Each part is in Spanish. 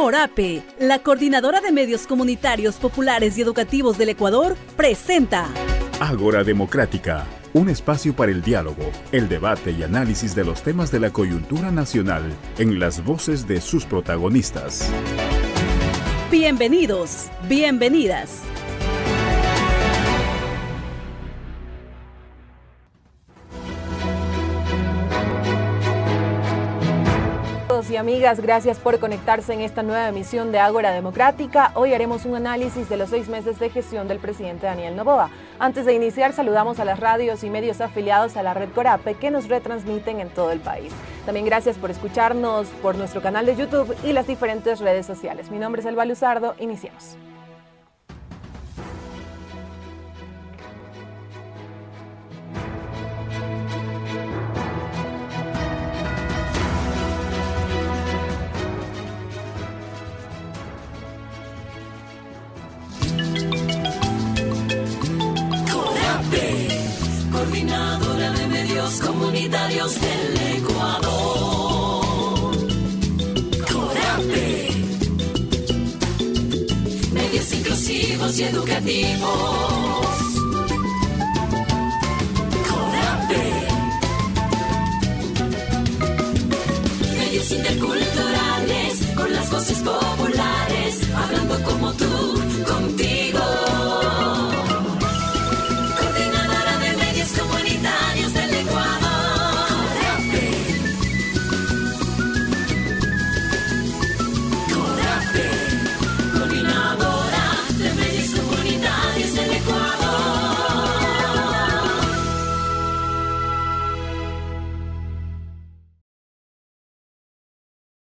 CORAPE, la Coordinadora de Medios Comunitarios Populares y Educativos del Ecuador, presenta Ágora Democrática, un espacio para el diálogo, el debate y análisis de los temas de la coyuntura nacional en las voces de sus protagonistas. Bienvenidos, bienvenidas. Y amigas, gracias por conectarse en esta nueva emisión de Ágora Democrática. Hoy haremos un análisis de los 6 meses de gestión del presidente Daniel Noboa. Antes de iniciar, saludamos a las radios y medios afiliados a la red CORAPE que nos retransmiten en todo el país. También gracias por escucharnos por nuestro canal de YouTube y las diferentes redes sociales. Mi nombre es Elba Luzardo, iniciemos. Coordinadora de Medios Comunitarios del Ecuador. CORAPE. Medios inclusivos y educativos. CORAPE. Medios interculturales con las voces populares, hablando como tú, contigo. Comunitarios del Ecuador. CORAPE, Coordinadora de Medios Comunitarios del Ecuador.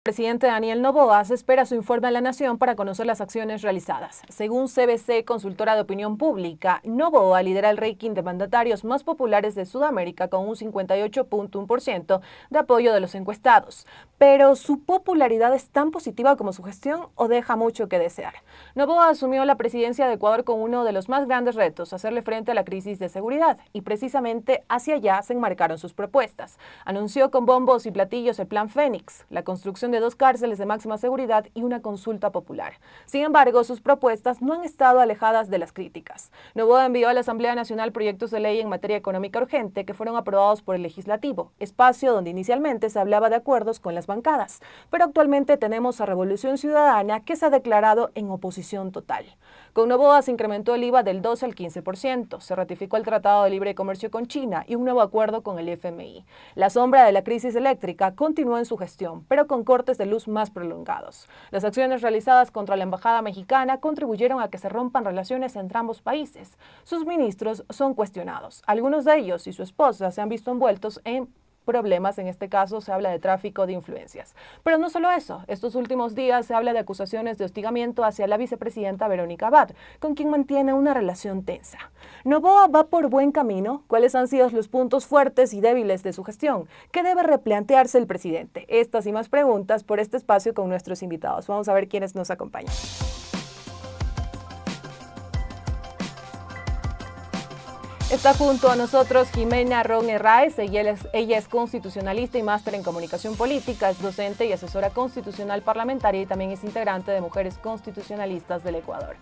El presidente Daniel Noboa se espera su informe a la Nación para conocer las acciones realizadas. Según CBC, consultora de opinión pública, Noboa lidera el ranking de mandatarios más populares de Sudamérica con un 58.1% de apoyo de los encuestados. Pero ¿su popularidad es tan positiva como su gestión o deja mucho que desear? Noboa asumió la presidencia de Ecuador con uno de los más grandes retos, hacerle frente a la crisis de seguridad, y precisamente hacia allá se enmarcaron sus propuestas. Anunció con bombos y platillos el Plan Fénix, la construcción de 2 cárceles de máxima seguridad y una consulta popular. Sin embargo, sus propuestas no han estado alejadas de las críticas. Noboa envió a la Asamblea Nacional proyectos de ley en materia económica urgente que fueron aprobados por el Legislativo, espacio donde inicialmente se hablaba de acuerdos con las bancadas, pero actualmente tenemos a Revolución Ciudadana que se ha declarado en oposición total. Con Noboa se incrementó el IVA del 12 al 15%, se ratificó el Tratado de Libre Comercio con China y un nuevo acuerdo con el FMI. La sombra de la crisis eléctrica continuó en su gestión, pero con cortes de luz más prolongados. Las acciones realizadas contra la embajada mexicana contribuyeron a que se rompan relaciones entre ambos países. Sus ministros son cuestionados. Algunos de ellos y su esposa se han visto envueltos en problemas, en este caso se habla de tráfico de influencias. Pero no solo eso, estos últimos días se habla de acusaciones de hostigamiento hacia la vicepresidenta Verónica Abad, con quien mantiene una relación tensa. ¿Noboa va por buen camino? ¿Cuáles han sido los puntos fuertes y débiles de su gestión? ¿Qué debe replantearse el presidente? Estas y más preguntas por este espacio con nuestros invitados. Vamos a ver quiénes nos acompañan. Está junto a nosotros Jimena Ron Herráez. Ella es constitucionalista y máster en comunicación política, es docente y asesora constitucional parlamentaria y también es integrante de Mujeres Constitucionalistas del Ecuador.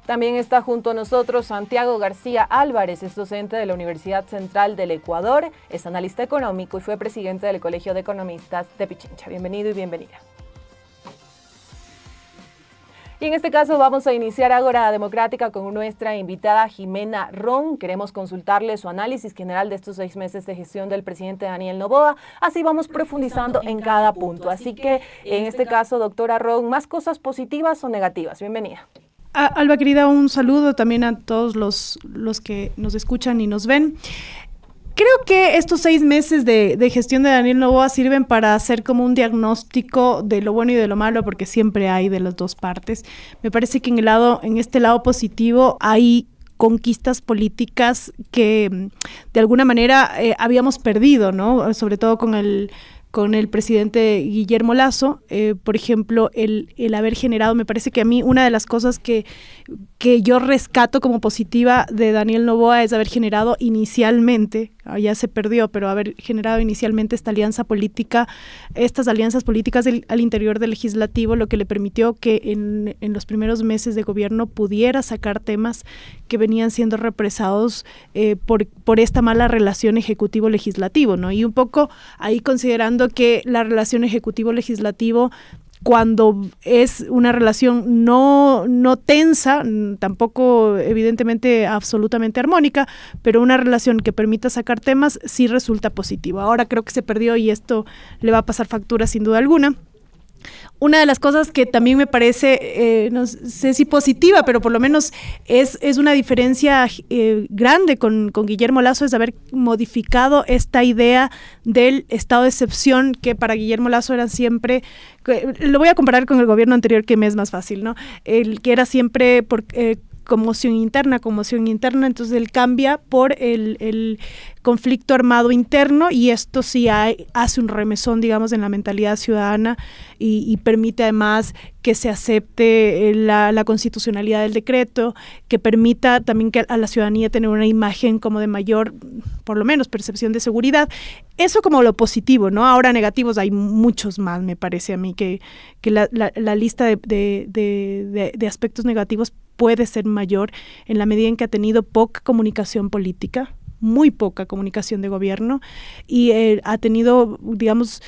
También está junto a nosotros Santiago García Álvarez, es docente de la Universidad Central del Ecuador, es analista económico y fue presidente del Colegio de Economistas de Pichincha. Bienvenido y bienvenida. Y en este caso vamos a iniciar Ágora Democrática con nuestra invitada Jimena Ron. Queremos consultarle su análisis general de estos 6 meses de gestión del presidente Daniel Noboa. Así vamos profundizando en cada punto. Así que en este caso, doctora Ron, ¿más cosas positivas o negativas? Bienvenida. Alba, querida, un saludo también a todos los que nos escuchan y nos ven. Creo que estos 6 meses de gestión de Daniel Noboa sirven para hacer como un diagnóstico de lo bueno y de lo malo, porque siempre hay de las dos partes. Me parece que en este lado positivo hay conquistas políticas que de alguna manera habíamos perdido, ¿no? Sobre todo con el presidente Guillermo Lasso, por ejemplo, el haber generado, me parece que a mí una de las cosas que que yo rescato como positiva de Daniel Noboa es haber generado inicialmente, ya se perdió, pero haber generado inicialmente esta alianza política, estas alianzas políticas al interior del legislativo, lo que le permitió que en los primeros meses de gobierno pudiera sacar temas que venían siendo represados por esta mala relación ejecutivo-legislativo, ¿no? Y un poco ahí considerando que la relación ejecutivo-legislativo, cuando es una relación no tensa, tampoco evidentemente absolutamente armónica, pero una relación que permita sacar temas, sí resulta positivo. Ahora creo que se perdió y esto le va a pasar factura sin duda alguna. Una de las cosas que también me parece, no sé si positiva, pero por lo menos es una diferencia grande con Guillermo Lasso, es haber modificado esta idea del estado de excepción que para Guillermo Lasso era siempre, lo voy a comparar con el gobierno anterior que me es más fácil, ¿no? El que era siempre por conmoción interna, entonces él cambia por el conflicto armado interno y esto sí hace un remesón, digamos, en la mentalidad ciudadana y permite además que se acepte la constitucionalidad del decreto, que permita también que a la ciudadanía tener una imagen como de mayor, por lo menos, percepción de seguridad. Eso como lo positivo, ¿no? Ahora negativos hay muchos más, me parece a mí, que la lista de aspectos negativos puede ser mayor en la medida en que ha tenido poca comunicación política, muy poca comunicación de gobierno y ha tenido, digamos,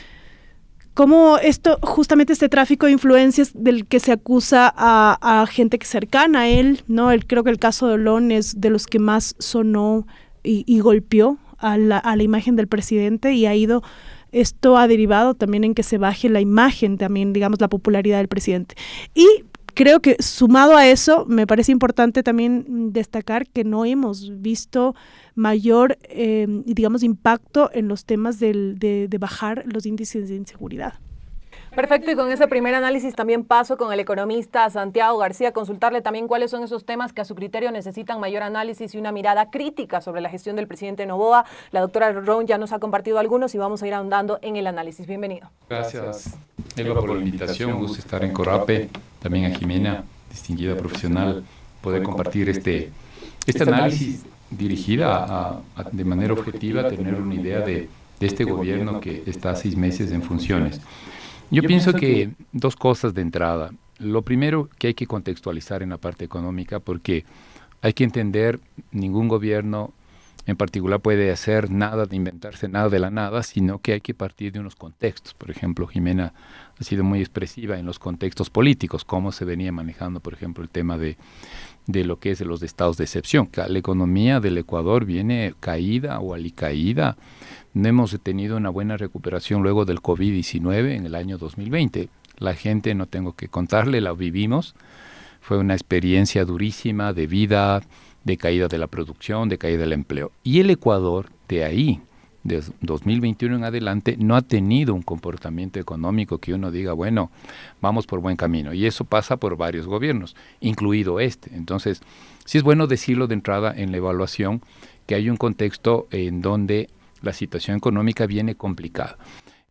como justamente este tráfico de influencias del que se acusa a gente que es cercana a él, ¿no? Creo que el caso de Olón es de los que más sonó y golpeó a la imagen del presidente y esto ha derivado también en que se baje la imagen, también, digamos, la popularidad del presidente. Y creo que sumado a eso, me parece importante también destacar que no hemos visto mayor, digamos, impacto en los temas de bajar los índices de inseguridad. Perfecto, y con ese primer análisis también paso con el economista Santiago García, consultarle también cuáles son esos temas que a su criterio necesitan mayor análisis y una mirada crítica sobre la gestión del presidente Noboa. La doctora Ron ya nos ha compartido algunos y vamos a ir ahondando en el análisis. Bienvenido. Gracias, Elba, por la invitación. Un gusto estar en Corrape. También a Jimena, distinguida profesional, poder compartir este análisis dirigida de manera objetiva a tener una idea de este gobierno que está 6 meses en funciones. Yo pienso que 2 cosas de entrada. Lo primero, que hay que contextualizar en la parte económica, porque hay que entender, ningún gobierno en particular puede hacer nada, de inventarse nada de la nada, sino que hay que partir de unos contextos. Por ejemplo, Jimena ha sido muy expresiva en los contextos políticos, cómo se venía manejando, por ejemplo, el tema de lo que es de los estados de excepción. La economía del Ecuador viene caída o alicaída. No hemos tenido una buena recuperación luego del COVID-19 en el año 2020. La gente, no tengo que contarle, la vivimos. Fue una experiencia durísima de vida, de caída de la producción, de caída del empleo. Y el Ecuador, de ahí, de 2021 en adelante, no ha tenido un comportamiento económico que uno diga, bueno, vamos por buen camino. Y eso pasa por varios gobiernos, incluido este. Entonces, sí es bueno decirlo de entrada en la evaluación, que hay un contexto en donde la situación económica viene complicada.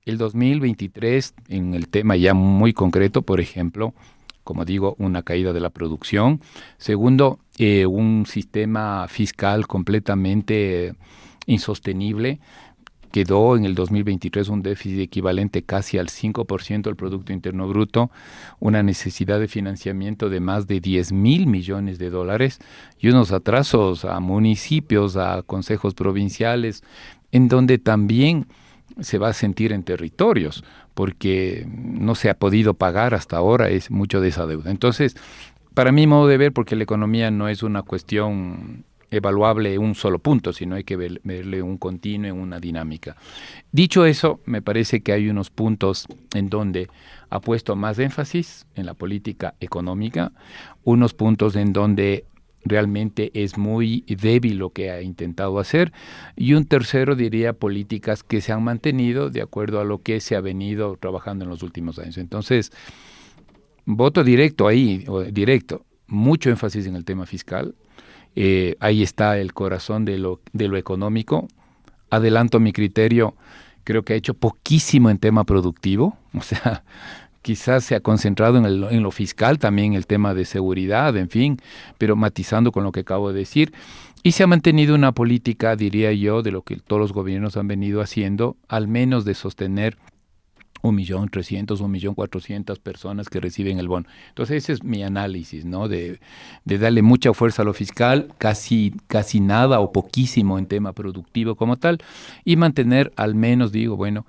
El 2023, en el tema ya muy concreto, por ejemplo, como digo, una caída de la producción. Segundo, un sistema fiscal completamente insostenible. Quedó en el 2023 un déficit equivalente casi al 5% del Producto Interno Bruto, una necesidad de financiamiento de más de 10,000 millones de dólares y unos atrasos a municipios, a consejos provinciales, en donde también se va a sentir en territorios, porque no se ha podido pagar hasta ahora, es mucho de esa deuda. Entonces, para mi modo de ver, porque la economía no es una cuestión evaluable en un solo punto, sino hay que verle un continuo, una dinámica. Dicho eso, me parece que hay unos puntos en donde ha puesto más énfasis en la política económica, unos puntos en donde realmente es muy débil lo que ha intentado hacer, y un tercero, diría, políticas que se han mantenido de acuerdo a lo que se ha venido trabajando en los últimos años. Entonces, voto directo ahí, mucho énfasis en el tema fiscal. Ahí está el corazón de lo económico. Adelanto mi criterio, creo que ha hecho poquísimo en tema productivo, o sea, quizás se ha concentrado en lo fiscal, también el tema de seguridad, en fin, pero matizando con lo que acabo de decir. Y se ha mantenido una política, diría yo, de lo que todos los gobiernos han venido haciendo, al menos de sostener 1.300.000, 1.400.000 personas que reciben el bono. Entonces ese es mi análisis, ¿no? De darle mucha fuerza a lo fiscal, casi nada o poquísimo en tema productivo como tal, y mantener al menos, digo, bueno,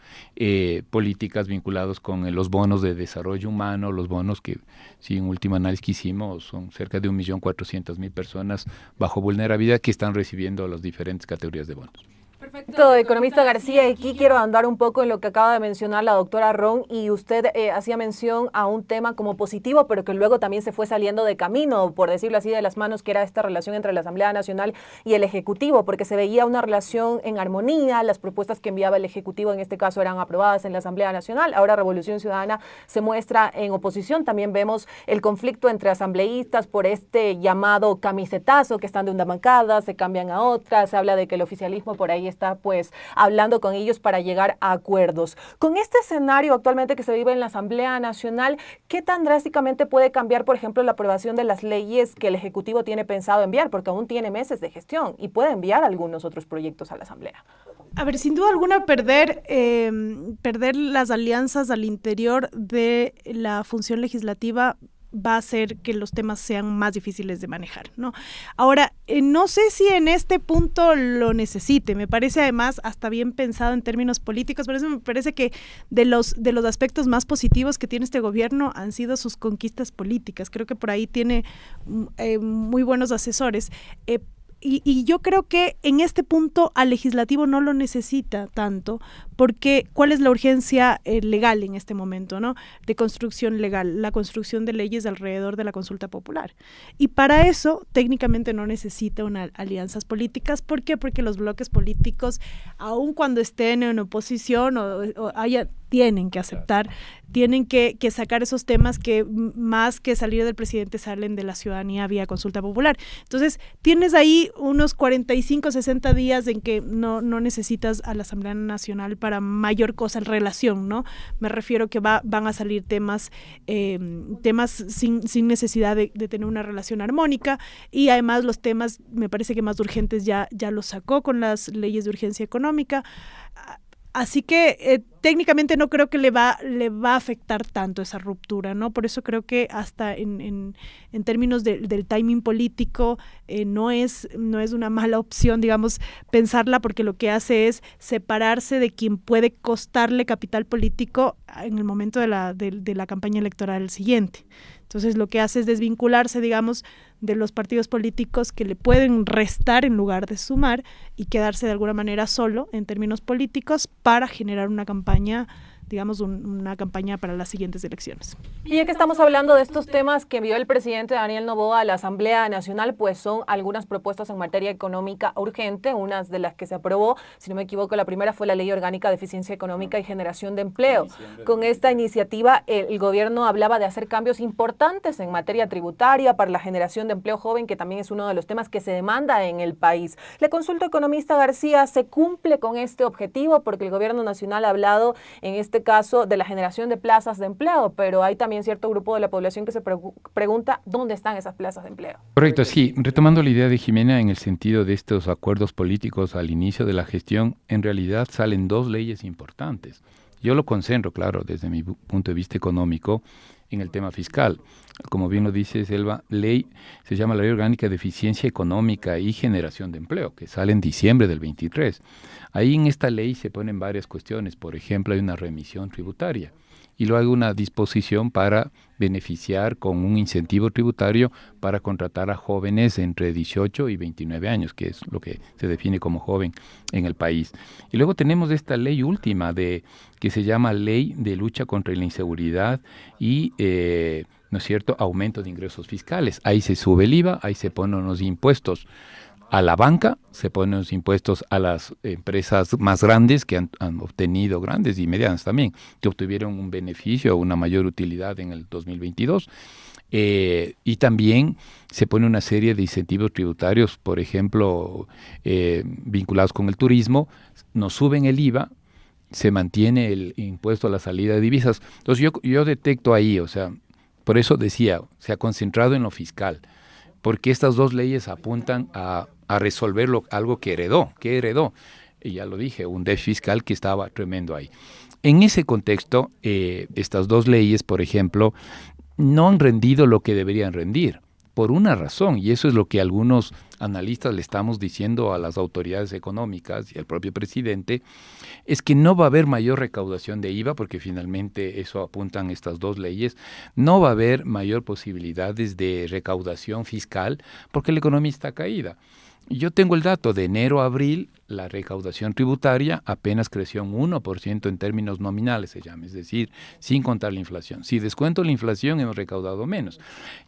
políticas vinculadas con los bonos de desarrollo humano, los bonos que, sí, en último análisis que hicimos, son cerca de 1.400.000 personas bajo vulnerabilidad que están recibiendo las diferentes categorías de bonos. Perfecto, economista García, aquí quiero andar un poco en lo que acaba de mencionar la doctora Ron, y usted hacía mención a un tema como positivo, pero que luego también se fue saliendo de camino, por decirlo así, de las manos, que era esta relación entre la Asamblea Nacional y el Ejecutivo, porque se veía una relación en armonía, las propuestas que enviaba el Ejecutivo en este caso eran aprobadas en la Asamblea Nacional, ahora Revolución Ciudadana se muestra en oposición, también vemos el conflicto entre asambleístas por este llamado camisetazo, que están de una bancada, se cambian a otra, se habla de que el oficialismo por ahí está pues hablando con ellos para llegar a acuerdos. Con este escenario actualmente que se vive en la Asamblea Nacional, ¿qué tan drásticamente puede cambiar, por ejemplo, la aprobación de las leyes que el Ejecutivo tiene pensado enviar? Porque aún tiene meses de gestión y puede enviar algunos otros proyectos a la Asamblea. A ver, sin duda alguna perder las alianzas al interior de la función legislativa va a hacer que los temas sean más difíciles de manejar, ¿no? Ahora, no sé si en este punto lo necesite, me parece además hasta bien pensado en términos políticos, por eso me parece que de los aspectos más positivos que tiene este gobierno han sido sus conquistas políticas, creo que por ahí tiene muy buenos asesores, y yo creo que en este punto al legislativo no lo necesita tanto, porque ¿cuál es la urgencia legal en este momento, ¿no? De construcción legal, la construcción de leyes alrededor de la consulta popular. Y para eso técnicamente no necesita alianzas políticas. ¿Por qué? Porque los bloques políticos, aun cuando estén en oposición tienen que aceptar, tienen que sacar esos temas que más que salir del presidente salen de la ciudadanía vía consulta popular. Entonces, tienes ahí unos 45, 60 días en que no necesitas a la Asamblea Nacional para mayor cosa en relación, ¿no? Me refiero que van a salir temas sin necesidad de tener una relación armónica, y además los temas, me parece que más urgentes ya los sacó con las leyes de urgencia económica. Así que técnicamente no creo que le va a afectar tanto esa ruptura, ¿no? Por eso creo que hasta en términos del timing político no es una mala opción, digamos, pensarla, porque lo que hace es separarse de quien puede costarle capital político en el momento de la campaña electoral siguiente. Entonces lo que hace es desvincularse, digamos, de los partidos políticos que le pueden restar en lugar de sumar, y quedarse de alguna manera solo en términos políticos para generar una campaña, digamos, una campaña para las siguientes elecciones. Y ya que estamos hablando de estos temas que envió el presidente Daniel Noboa a la Asamblea Nacional, pues son algunas propuestas en materia económica urgente, unas de las que se aprobó, si no me equivoco, la primera fue la Ley Orgánica de Eficiencia Económica y Generación de Empleo. Con esta iniciativa, el gobierno hablaba de hacer cambios importantes en materia tributaria para la generación de empleo joven, que también es uno de los temas que se demanda en el país. Le consulto, economista García, ¿se cumple con este objetivo? Porque el gobierno nacional ha hablado en este caso de la generación de plazas de empleo, pero hay también cierto grupo de la población que se pregunta dónde están esas plazas de empleo. Correcto, sí. Retomando la idea de Jimena en el sentido de estos acuerdos políticos al inicio de la gestión, en realidad salen dos leyes importantes. Yo lo concentro, claro, desde mi punto de vista económico, en el tema fiscal. Como bien lo dice Selva, se llama la Ley Orgánica de Eficiencia Económica y Generación de Empleo, que sale en diciembre del 23. Ahí en esta ley se ponen varias cuestiones. Por ejemplo, hay una remisión tributaria y luego hay una disposición para beneficiar con un incentivo tributario para contratar a jóvenes entre 18 y 29 años, que es lo que se define como joven en el país. Y luego tenemos esta ley última que se llama Ley de Lucha contra la Inseguridad y ¿no es cierto?, aumento de ingresos fiscales. Ahí se sube el IVA, ahí se ponen los impuestos a la banca, se ponen los impuestos a las empresas más grandes que han obtenido, grandes y medianas también, que obtuvieron un beneficio o una mayor utilidad en el 2022. Y también se pone una serie de incentivos tributarios, por ejemplo, vinculados con el turismo, nos suben el IVA se mantiene el impuesto a la salida de divisas. Entonces yo detecto ahí, o sea, por eso decía, se ha concentrado en lo fiscal, porque estas dos leyes apuntan a resolver algo que heredó, y ya lo dije, un déficit fiscal que estaba tremendo ahí. En ese contexto, estas dos leyes, por ejemplo, no han rendido lo que deberían rendir, por una razón, y eso es lo que algunos analistas le estamos diciendo a las autoridades económicas y al propio presidente, es que no va a haber mayor recaudación de IVA, porque finalmente eso apuntan estas dos leyes, no va a haber mayor posibilidades de recaudación fiscal, porque la economía está caída. Yo tengo el dato de enero a abril, la recaudación tributaria apenas creció un 1% en términos nominales, se llama, es decir, sin contar la inflación. Si descuento la inflación, hemos recaudado menos.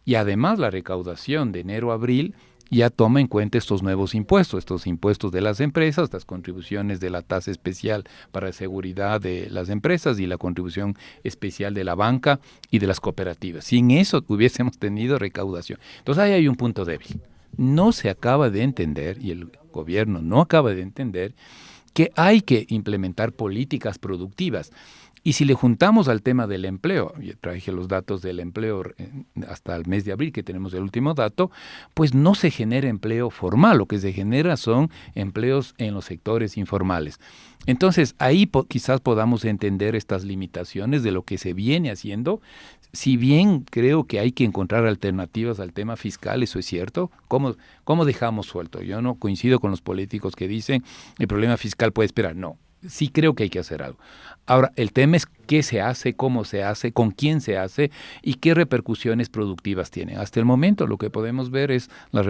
Y además la recaudación de enero a abril ya toma en cuenta estos nuevos impuestos, estos impuestos de las empresas, las contribuciones de la tasa especial para seguridad de las empresas y la contribución especial de la banca y de las cooperativas. Sin eso hubiésemos tenido recaudación. Entonces ahí hay un punto débil. No se acaba de entender, y el gobierno no acaba de entender, que hay que implementar políticas productivas. Y si le juntamos al tema del empleo, yo traje los datos del empleo hasta el mes de abril, que tenemos el último dato, pues no se genera empleo formal, lo que se genera son empleos en los sectores informales. Entonces, ahí quizás podamos entender estas limitaciones de lo que se viene haciendo. Si bien creo que hay que encontrar alternativas al tema fiscal, eso es cierto, ¿cómo dejamos suelto? Yo no coincido con los políticos que dicen el problema fiscal puede esperar, no. Sí creo que hay que hacer algo. Ahora, el tema es qué se hace, cómo se hace, con quién se hace y qué repercusiones productivas tiene. Hasta el momento lo que podemos ver es los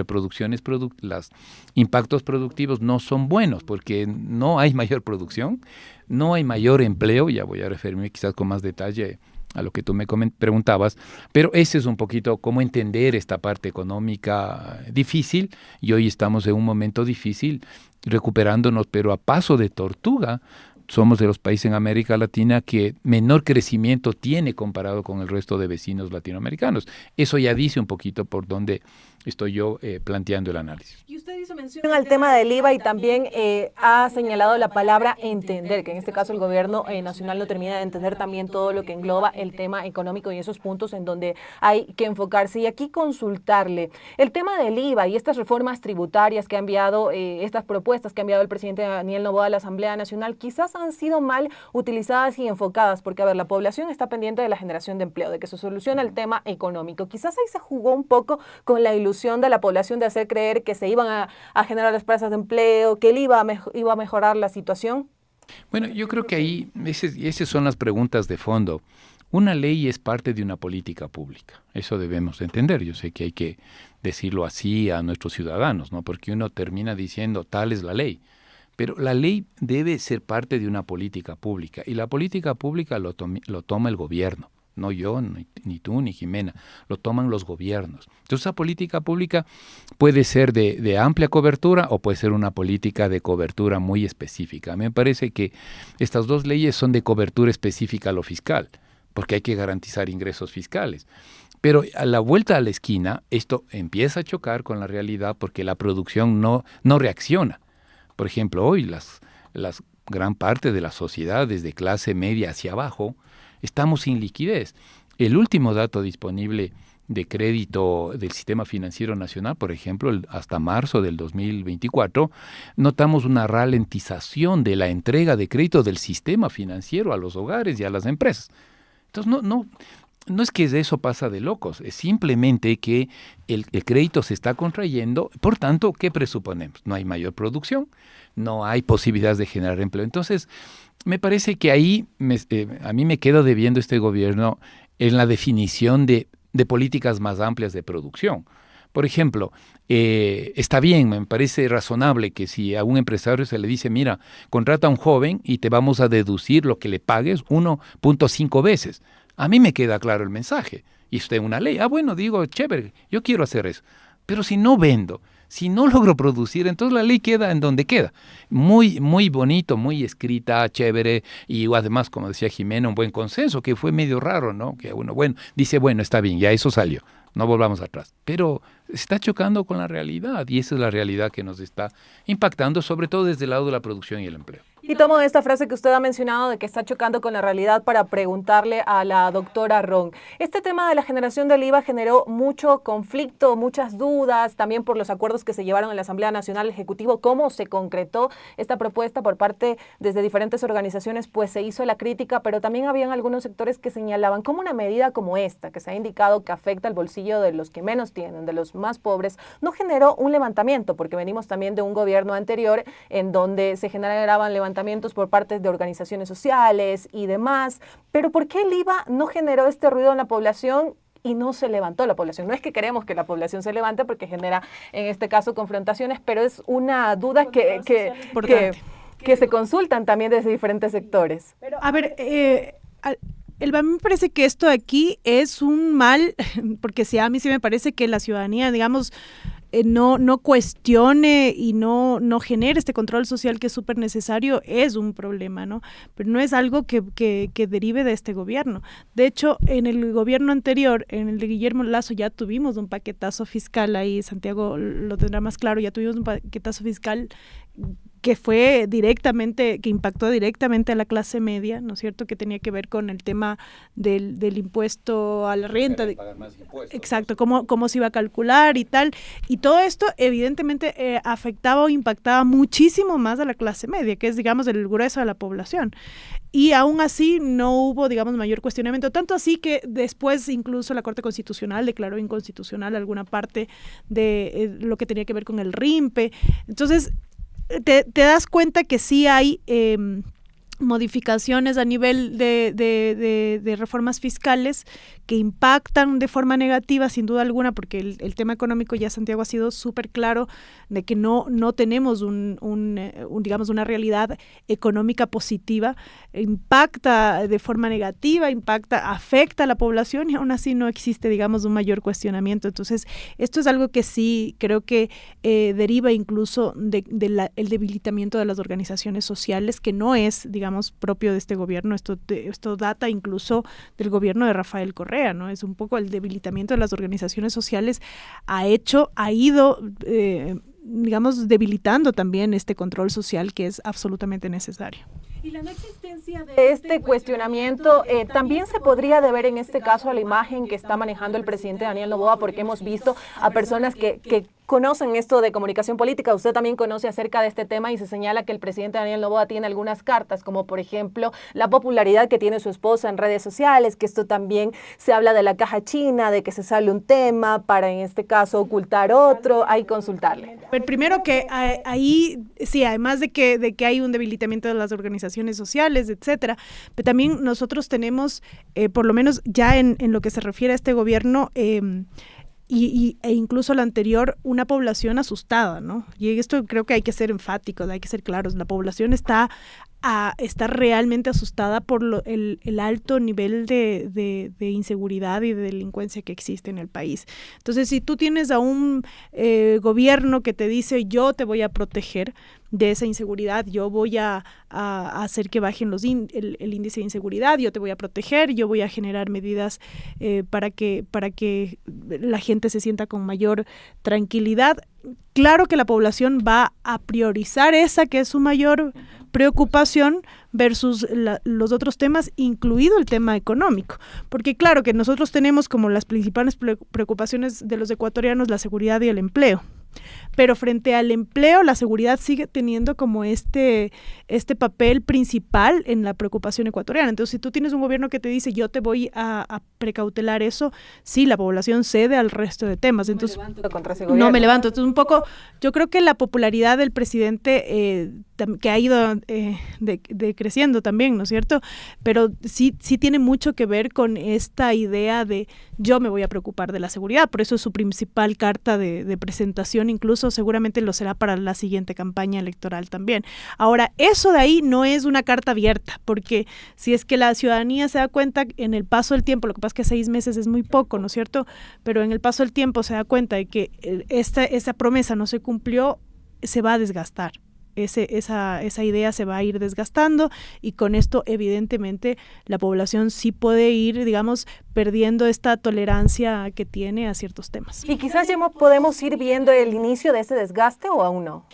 impactos productivos no son buenos porque no hay mayor producción, no hay mayor empleo, ya voy a referirme quizás con más detalle a lo que tú me preguntabas, pero ese es un poquito cómo entender esta parte económica difícil, y hoy estamos en un momento difícil, recuperándonos, pero a paso de tortuga. Somos de los países en América Latina que menor crecimiento tiene comparado con el resto de vecinos latinoamericanos. Eso ya dice un poquito por dónde estoy yo planteando el análisis. Y usted hizo mención al tema del IVA y también ha señalado la palabra entender, que en este caso el gobierno nacional no termina de entender también todo lo que engloba el tema económico y esos puntos en donde hay que enfocarse. Y aquí consultarle el tema del IVA y estas reformas tributarias que ha enviado, estas propuestas que ha enviado el presidente Daniel Noboa a la Asamblea Nacional, quizás han sido mal utilizadas y enfocadas, porque a ver, la población está pendiente de la generación de empleo, de que se solucione el tema económico. Quizás ahí se jugó un poco con la ilusión de la población de hacer creer que se iban a generar las plazas de empleo, que él iba a mejorar la situación. Bueno, yo creo que ahí esas son las preguntas de fondo. Una ley es parte de una política pública, eso debemos entender. Yo sé que hay que decirlo así a nuestros ciudadanos, ¿no? Porque uno termina diciendo tal es la ley. Pero la ley debe ser parte de una política pública, y la política pública lo toma el gobierno, no yo, ni tú, ni Jimena, lo toman los gobiernos. Entonces, esa política pública puede ser de amplia cobertura o puede ser una política de cobertura muy específica. A mí me parece que estas dos leyes son de cobertura específica a lo fiscal, porque hay que garantizar ingresos fiscales. Pero a la vuelta a la esquina, esto empieza a chocar con la realidad porque la producción no reacciona. Por ejemplo, hoy las gran parte de la sociedad, desde clase media hacia abajo, estamos sin liquidez. El último dato disponible de crédito del Sistema Financiero Nacional, por ejemplo, hasta marzo del 2024, notamos una ralentización de la entrega de crédito del sistema financiero a los hogares y a las empresas. Entonces, no es que eso pasa de locos, es simplemente que el crédito se está contrayendo. Por tanto, ¿qué presuponemos? No hay mayor producción, no hay posibilidades de generar empleo. Entonces, me parece que ahí a mí me queda debiendo este gobierno en la definición de políticas más amplias de producción. Por ejemplo, está bien, me parece razonable que si a un empresario se le dice, mira, contrata a un joven y te vamos a deducir lo que le pagues 1.5 veces. A mí me queda claro el mensaje. Y usted una ley. Bueno, digo, chévere, yo quiero hacer eso. Pero si no vendo, si no logro producir, entonces la ley queda en donde queda. Muy, muy bonito, muy escrita, chévere. Y además, como decía Jimena, un buen consenso, que fue medio raro, ¿no? Que uno, dice, está bien, ya eso salió. No volvamos atrás. Pero está chocando con la realidad. Y esa es la realidad que nos está impactando, sobre todo desde el lado de la producción y el empleo. Y tomo esta frase que usted ha mencionado de que está chocando con la realidad para preguntarle a la doctora Ron. Este tema de la generación del IVA generó mucho conflicto, muchas dudas, también por los acuerdos que se llevaron en la Asamblea Nacional Ejecutivo. ¿Cómo se concretó esta propuesta por parte desde diferentes organizaciones? Pues se hizo la crítica, pero también habían algunos sectores que señalaban cómo una medida como esta, que se ha indicado que afecta al bolsillo de los que menos tienen, de los más pobres, no generó un levantamiento, porque venimos también de un gobierno anterior en donde se generaban levantamientos por parte de organizaciones sociales y demás. Pero ¿por qué el IVA no generó este ruido en la población y no se levantó la población? No es que queremos que la población se levante porque genera en este caso confrontaciones, pero es una duda que se consultan también desde diferentes sectores. A ver, a mí me parece que esto aquí es un mal, porque a mí sí me parece que la ciudadanía, digamos, no cuestione y no genere este control social que es súper necesario, es un problema, ¿no? Pero no es algo que derive de este gobierno. De hecho, en el gobierno anterior, en el de Guillermo Lasso, ya tuvimos un paquetazo fiscal, ahí Santiago lo tendrá más claro, ya tuvimos un paquetazo fiscal que fue que impactó directamente a la clase media, ¿no es cierto?, que tenía que ver con el tema del impuesto a la renta. Pagar más impuestos. Exacto, cómo se iba a calcular y tal. Y todo esto evidentemente afectaba o impactaba muchísimo más a la clase media, que es, digamos, el grueso de la población. Y aún así no hubo, digamos, mayor cuestionamiento, tanto así que después incluso la Corte Constitucional declaró inconstitucional alguna parte de lo que tenía que ver con el RIMPE. Entonces, te das cuenta que sí hay modificaciones a nivel de reformas fiscales que impactan de forma negativa, sin duda alguna, porque el tema económico ya Santiago ha sido súper claro de que no tenemos digamos, una realidad económica positiva, impacta de forma negativa, afecta a la población y aún así no existe, digamos, un mayor cuestionamiento. Entonces, esto es algo que sí creo que deriva incluso del debilitamiento de las organizaciones sociales, que no es, digamos, propio de este gobierno. Esto data incluso del gobierno de Rafael Correa, ¿no? Es un poco el debilitamiento de las organizaciones sociales ha ido digamos, debilitando también este control social que es absolutamente necesario. Y la no existencia de este cuestionamiento también se podría deber en este caso a la imagen que está manejando el presidente Daniel Noboa, porque hemos visto a personas que conocen esto de comunicación política. Usted también conoce acerca de este tema y se señala que el presidente Daniel Noboa tiene algunas cartas, como por ejemplo la popularidad que tiene su esposa en redes sociales, que esto también se habla de la caja china, de que se sale un tema para en este caso ocultar otro, hay que consultarle. Pero primero que ahí, sí, además de que hay un debilitamiento de las organizaciones sociales, etcétera, pero también nosotros tenemos, por lo menos ya en lo que se refiere a este gobierno, e incluso la anterior, una población asustada, ¿no? Y esto creo que hay que ser enfáticos, hay que ser claros. La población está realmente asustada por el alto nivel de inseguridad y de delincuencia que existe en el país. Entonces, si tú tienes a un gobierno que te dice, yo te voy a proteger de esa inseguridad, yo voy a hacer que bajen el índice de inseguridad, yo te voy a proteger, yo voy a generar medidas para que la gente se sienta con mayor tranquilidad. Claro que la población va a priorizar esa que es su mayor preocupación versus los otros temas, incluido el tema económico. Porque claro que nosotros tenemos como las principales preocupaciones de los ecuatorianos la seguridad y el empleo. Pero frente al empleo, la seguridad sigue teniendo como este papel principal en la preocupación ecuatoriana. Entonces, si tú tienes un gobierno que te dice, yo te voy a precautelar eso, sí, la población cede al resto de temas. Entonces, no me levanto. Entonces, un poco, yo creo que la popularidad del presidente, que ha ido decreciendo también, ¿no es cierto? Pero sí tiene mucho que ver con esta idea de yo me voy a preocupar de la seguridad. Por eso es su principal carta de presentación, incluso seguramente lo será para la siguiente campaña electoral también. Ahora, eso de ahí no es una carta abierta, porque si es que la ciudadanía se da cuenta en el paso del tiempo, lo que pasa es que 6 meses es muy poco, ¿no es cierto? Pero en el paso del tiempo se da cuenta de que esa promesa no se cumplió, se va a desgastar. Esa idea se va a ir desgastando y con esto evidentemente la población sí puede ir, digamos, perdiendo esta tolerancia que tiene a ciertos temas. Y quizás ya podemos ir viendo el inicio de ese desgaste o aún no.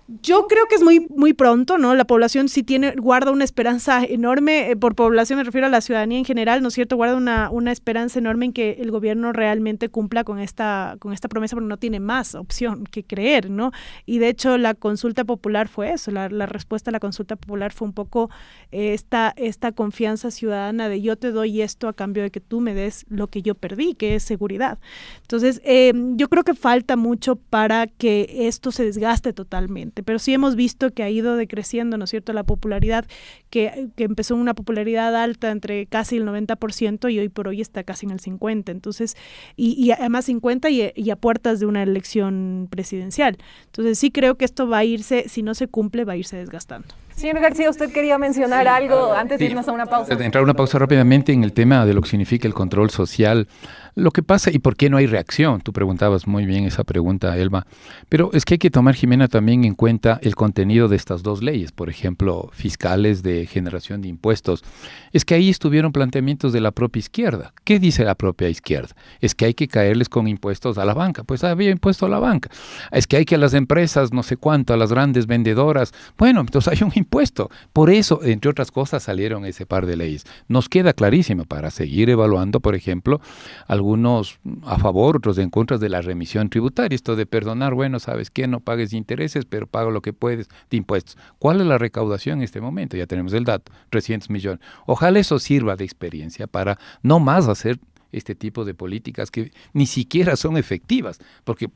Yo creo que es muy pronto, ¿no? La población sí guarda una esperanza enorme, por población me refiero a la ciudadanía en general, ¿no es cierto? Guarda una esperanza enorme en que el gobierno realmente cumpla con esta promesa, porque no tiene más opción que creer, ¿no? Y de hecho la consulta popular fue eso, la respuesta a la consulta popular fue un poco esta confianza ciudadana de yo te doy esto a cambio de que tú me des lo que yo perdí, que es seguridad. Entonces, yo creo que falta mucho para que esto se desgaste totalmente. Pero sí hemos visto que ha ido decreciendo, ¿no es cierto?, la popularidad, que empezó en una popularidad alta entre casi el 90% y hoy por hoy está casi en el 50%. Entonces, y además 50% y a puertas de una elección presidencial. Entonces sí creo que esto va a irse, si no se cumple, va a irse desgastando. Señor García, usted quería mencionar algo antes de irnos a una pausa. Entrar a una pausa rápidamente en el tema de lo que significa el control social. Lo que pasa y por qué no hay reacción. Tú preguntabas muy bien esa pregunta, Elba. Pero es que hay que tomar, Jimena, también en cuenta el contenido de estas dos leyes. Por ejemplo, fiscales de generación de impuestos. Es que ahí estuvieron planteamientos de la propia izquierda. ¿Qué dice la propia izquierda? Es que hay que caerles con impuestos a la banca. Pues había impuesto a la banca. Es que hay que a las empresas, no sé cuánto, a las grandes vendedoras. Bueno, entonces hay un impuesto. Por eso, entre otras cosas, salieron ese par de leyes. Nos queda clarísimo para seguir evaluando, por ejemplo, algunos a favor, otros en contra de la remisión tributaria. Esto de perdonar, bueno, ¿sabes qué? No pagues intereses, pero paga lo que puedes de impuestos. ¿Cuál es la recaudación en este momento? Ya tenemos el dato, 300 millones. Ojalá eso sirva de experiencia para no más hacer este tipo de políticas que ni siquiera son efectivas, porque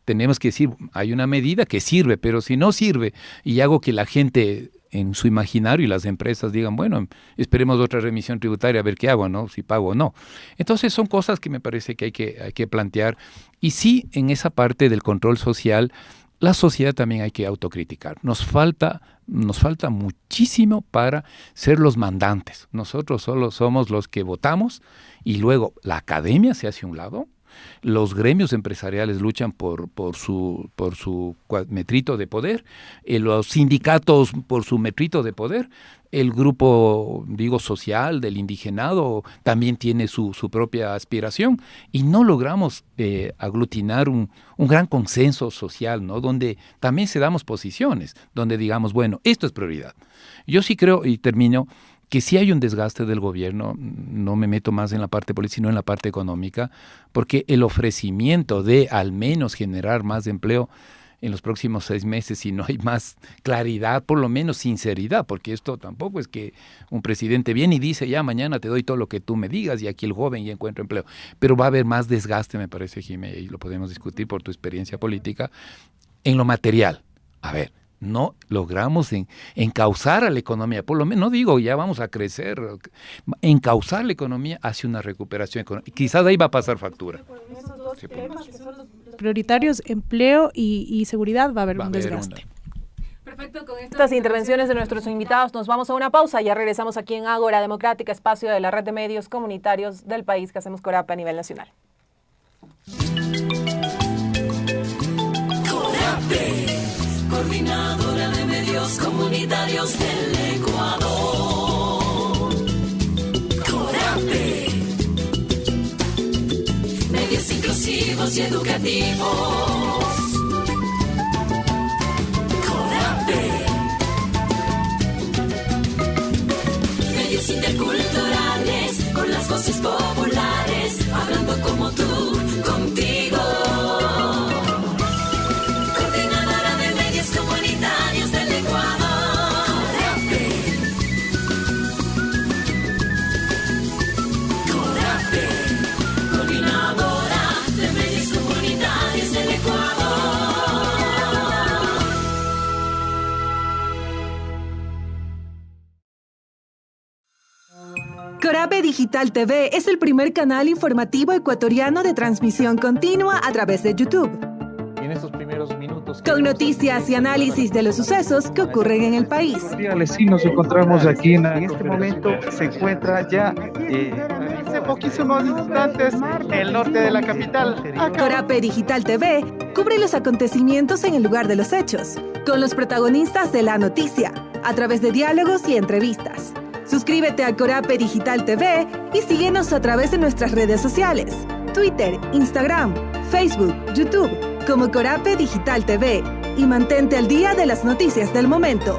tenemos que decir, hay una medida que sirve, pero si no sirve y hago que la gente en su imaginario y las empresas digan, bueno, esperemos otra remisión tributaria a ver qué hago, ¿no? Si pago o no. Entonces son cosas que me parece que hay que plantear. Y sí, en esa parte del control social, la sociedad también hay que autocriticar. Nos falta muchísimo para ser los mandantes. Nosotros solo somos los que votamos y luego la academia se hace a un lado. Los gremios empresariales luchan por su metrito de poder, los sindicatos por su metrito de poder, el grupo, social del indigenado también tiene su propia aspiración y no logramos aglutinar un gran consenso social, ¿no? Donde también se damos posiciones, donde digamos, bueno, esto es prioridad. Yo sí creo, y termino, que sí hay un desgaste del gobierno, no me meto más en la parte política, sino en la parte económica, porque el ofrecimiento de al menos generar más empleo en los próximos 6 meses, si no hay más claridad, por lo menos sinceridad, porque esto tampoco es que un presidente viene y dice, ya mañana te doy todo lo que tú me digas y aquí el joven ya encuentra empleo. Pero va a haber más desgaste, me parece, Jimé, y lo podemos discutir por tu experiencia política, en lo material. A ver, no logramos encauzar a la economía, por lo menos, no digo ya vamos a crecer, encauzar la economía hacia una recuperación económica. Quizás ahí va a pasar factura. Esos dos temas que son los prioritarios, empleo y seguridad, va a haber un desgaste. Perfecto, con estas intervenciones de nuestros invitados nos vamos a una pausa. Ya regresamos aquí en Ágora Democrática, espacio de la red de medios comunitarios del país que hacemos Corape a nivel nacional. Corape, Coordinadora de Medios Comunitarios del Ecuador. Corape, medios inclusivos y educativos. Corape, medios interculturales con las voces populares, hablando como tú, contigo. Coordinadora de Medios Comunitarios del Ecuador. Corape, Coordinadora de Medios Comunitarios del Ecuador. Corape Digital TV es el primer canal informativo ecuatoriano de transmisión continua a través de YouTube. En estos primeros minutos, con noticias y análisis de los sucesos que ocurren en el país. Sí, nos encontramos aquí en este momento se encuentra ya hace poquísimos instantes el norte de la capital. Corape Digital TV cubre los acontecimientos en el lugar de los hechos, con los protagonistas de la noticia, a través de diálogos y entrevistas. Suscríbete a Corape Digital TV y síguenos a través de nuestras redes sociales, Twitter, Instagram, Facebook, YouTube, como Corape Digital TV y mantente al día de las noticias del momento.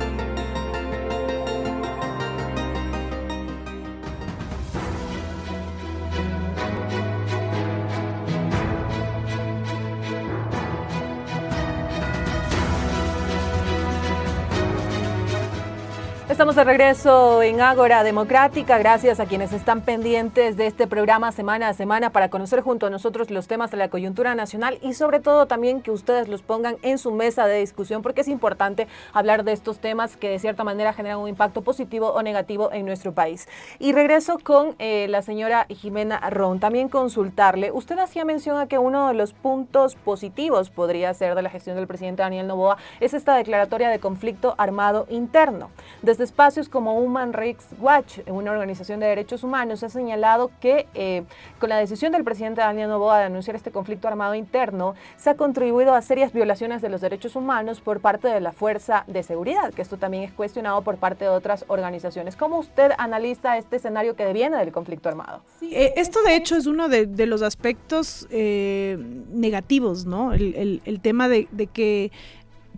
Estamos de regreso en Ágora Democrática. Gracias a quienes están pendientes de este programa semana a semana para conocer junto a nosotros los temas de la coyuntura nacional y sobre todo también que ustedes los pongan en su mesa de discusión, porque es importante hablar de estos temas que de cierta manera generan un impacto positivo o negativo en nuestro país. Y regreso con la señora Jimena Ron. También consultarle, usted hacía mención a que uno de los puntos positivos podría ser de la gestión del presidente Daniel Noboa es esta declaratoria de conflicto armado interno. Desde espacios como Human Rights Watch, una organización de derechos humanos, ha señalado que con la decisión del presidente Daniel Noboa de anunciar este conflicto armado interno, se ha contribuido a serias violaciones de los derechos humanos por parte de la Fuerza de Seguridad, que esto también es cuestionado por parte de otras organizaciones. ¿Cómo usted analiza este escenario que deviene del conflicto armado? Sí, esto de hecho es uno de los aspectos negativos, ¿no? El tema de que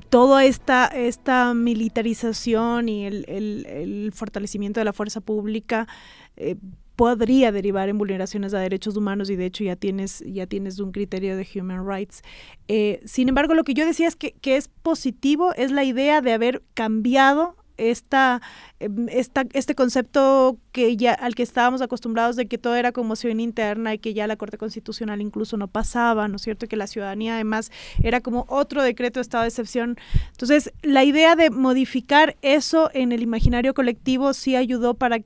toda esta militarización y el fortalecimiento de la fuerza pública podría derivar en vulneraciones a derechos humanos, y de hecho ya tienes un criterio de Human Rights. Sin embargo, lo que yo decía es que es positivo, es la idea de haber cambiado este concepto al que estábamos acostumbrados, de que todo era conmoción interna y que ya la Corte Constitucional incluso no pasaba, ¿no es cierto? Que la ciudadanía además era como otro decreto de estado de excepción. Entonces, la idea de modificar eso en el imaginario colectivo sí ayudó para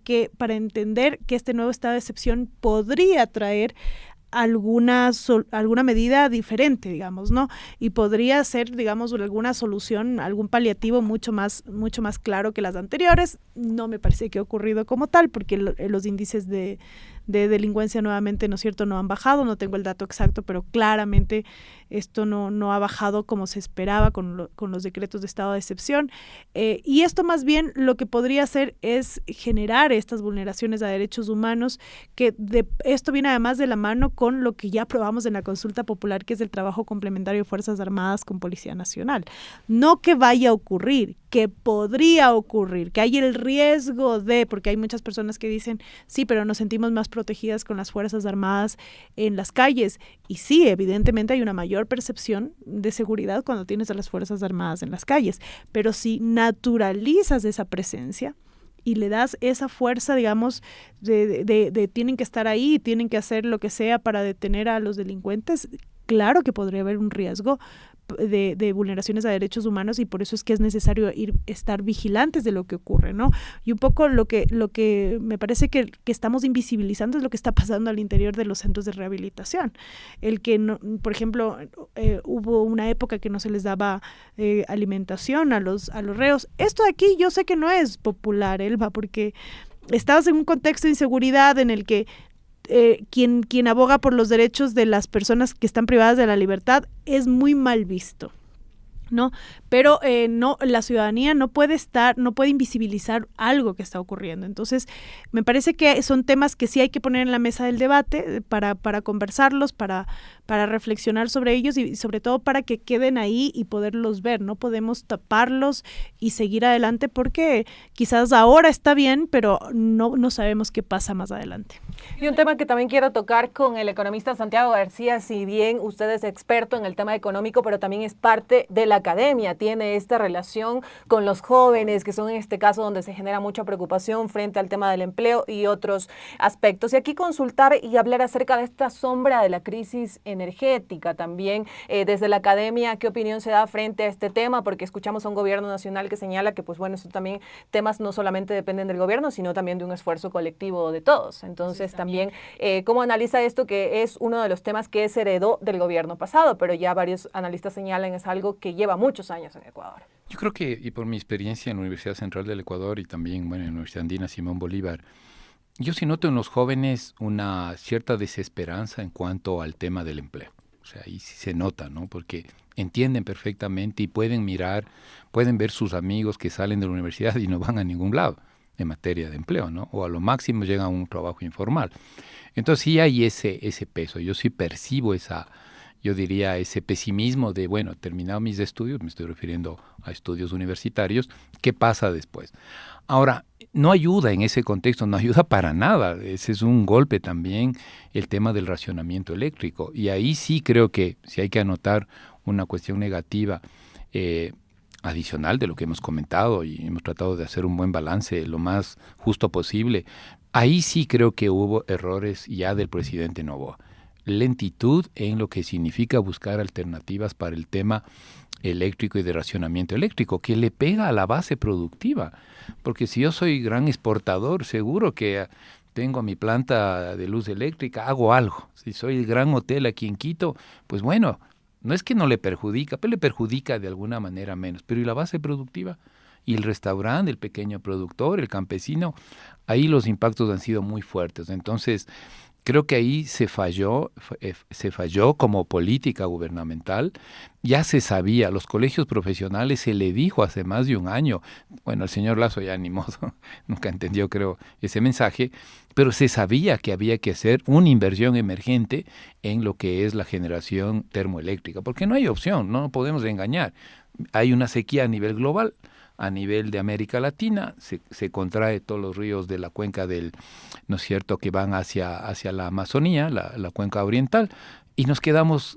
entender que este nuevo estado de excepción podría traer alguna medida diferente, digamos, ¿no? Y podría ser, digamos, alguna solución, algún paliativo mucho más claro que las anteriores. No me parece que ha ocurrido como tal, porque los índices de delincuencia nuevamente, ¿no es cierto?, no han bajado. No tengo el dato exacto, pero claramente esto no ha bajado como se esperaba con los decretos de estado de excepción. Y esto más bien lo que podría hacer es generar estas vulneraciones a derechos humanos, que esto viene además de la mano con lo que ya aprobamos en la consulta popular, que es el trabajo complementario de Fuerzas Armadas con Policía Nacional. No que vaya a ocurrir, que podría ocurrir, que hay el riesgo porque hay muchas personas que dicen, sí, pero nos sentimos más protegidas con las Fuerzas Armadas en las calles. Y sí, evidentemente hay una mayor percepción de seguridad cuando tienes a las Fuerzas Armadas en las calles, pero si naturalizas esa presencia y le das esa fuerza, digamos, de tienen que estar ahí, tienen que hacer lo que sea para detener a los delincuentes, claro que podría haber un riesgo de vulneraciones a derechos humanos, y por eso es que es necesario estar vigilantes de lo que ocurre, ¿no? Y un poco lo que me parece que estamos invisibilizando es lo que está pasando al interior de los centros de rehabilitación. El que, no, por ejemplo, hubo una época que no se les daba alimentación a los reos. Esto de aquí yo sé que no es popular, Elba, porque estabas en un contexto de inseguridad en el que quien aboga por los derechos de las personas que están privadas de la libertad es muy mal visto, ¿no? Pero no, la ciudadanía no puede invisibilizar algo que está ocurriendo. Entonces, me parece que son temas que sí hay que poner en la mesa del debate para conversarlos, para reflexionar sobre ellos, y sobre todo para que queden ahí y poderlos ver. No podemos taparlos y seguir adelante, porque quizás ahora está bien, pero no sabemos qué pasa más adelante. Y un tema que también quiero tocar con el economista Santiago García, si bien usted es experto en el tema económico, pero también es parte de la academia, tiene esta relación con los jóvenes, que son en este caso donde se genera mucha preocupación frente al tema del empleo y otros aspectos. Y aquí consultar y hablar acerca de esta sombra de la crisis energética también, desde la academia, ¿qué opinión se da frente a este tema? Porque escuchamos a un gobierno nacional que señala que, pues bueno, estos también temas no solamente dependen del gobierno, sino también de un esfuerzo colectivo de todos. Entonces, sí, también, ¿cómo analiza esto, que es uno de los temas que se heredó del gobierno pasado, pero ya varios analistas señalan es algo que lleva muchos años en Ecuador? Yo creo que, y por mi experiencia en la Universidad Central del Ecuador y también, bueno, en la Universidad Andina Simón Bolívar, yo sí noto en los jóvenes una cierta desesperanza en cuanto al tema del empleo. O sea, ahí sí se nota, ¿no? Porque entienden perfectamente y pueden ver sus amigos que salen de la universidad y no van a ningún lado en materia de empleo, ¿no? O a lo máximo llegan a un trabajo informal. Entonces sí hay ese peso. Yo sí percibo esa yo diría, ese pesimismo de, bueno, terminado mis estudios, me estoy refiriendo a estudios universitarios, ¿qué pasa después? Ahora, no ayuda en ese contexto, no ayuda para nada. Ese es un golpe también, el tema del racionamiento eléctrico. Y ahí sí creo que si hay que anotar una cuestión negativa adicional de lo que hemos comentado y hemos tratado de hacer un buen balance lo más justo posible, ahí sí creo que hubo errores ya del presidente Noboa. Lentitud en lo que significa buscar alternativas para el tema eléctrico y de racionamiento eléctrico, que le pega a la base productiva. Porque si yo soy gran exportador, seguro que tengo mi planta de luz eléctrica, hago algo. Si soy el gran hotel aquí en Quito, pues bueno, no es que no le perjudica, pero le perjudica de alguna manera menos. Pero ¿y la base productiva? Y el restaurante, el pequeño productor, el campesino, ahí los impactos han sido muy fuertes. Entonces, creo que ahí se falló como política gubernamental. Ya se sabía, los colegios profesionales se le dijo hace más de un año, bueno, el señor Lasso ya ni modo, nunca entendió creo ese mensaje, pero se sabía que había que hacer una inversión emergente en lo que es la generación termoeléctrica, porque no hay opción, no podemos engañar. Hay una sequía a nivel global. A nivel de América Latina, se contrae todos los ríos de la cuenca del, ¿no es cierto?, que van hacia la Amazonía, la cuenca oriental, y nos quedamos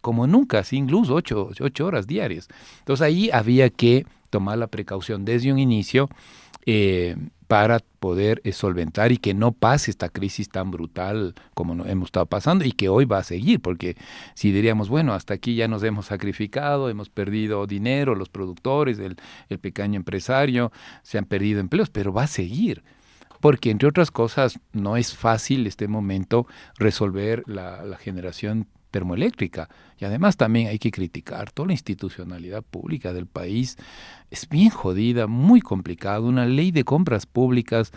como nunca, sin luz, 8 horas diarias. Entonces ahí había que tomar la precaución desde un inicio para poder solventar y que no pase esta crisis tan brutal como hemos estado pasando y que hoy va a seguir, porque si diríamos, bueno, hasta aquí ya nos hemos sacrificado, hemos perdido dinero, los productores, el pequeño empresario, se han perdido empleos, pero va a seguir, porque entre otras cosas no es fácil este momento resolver la generación termoeléctrica. Y además también hay que criticar toda la institucionalidad pública del país. Es bien jodida, muy complicado. Una ley de compras públicas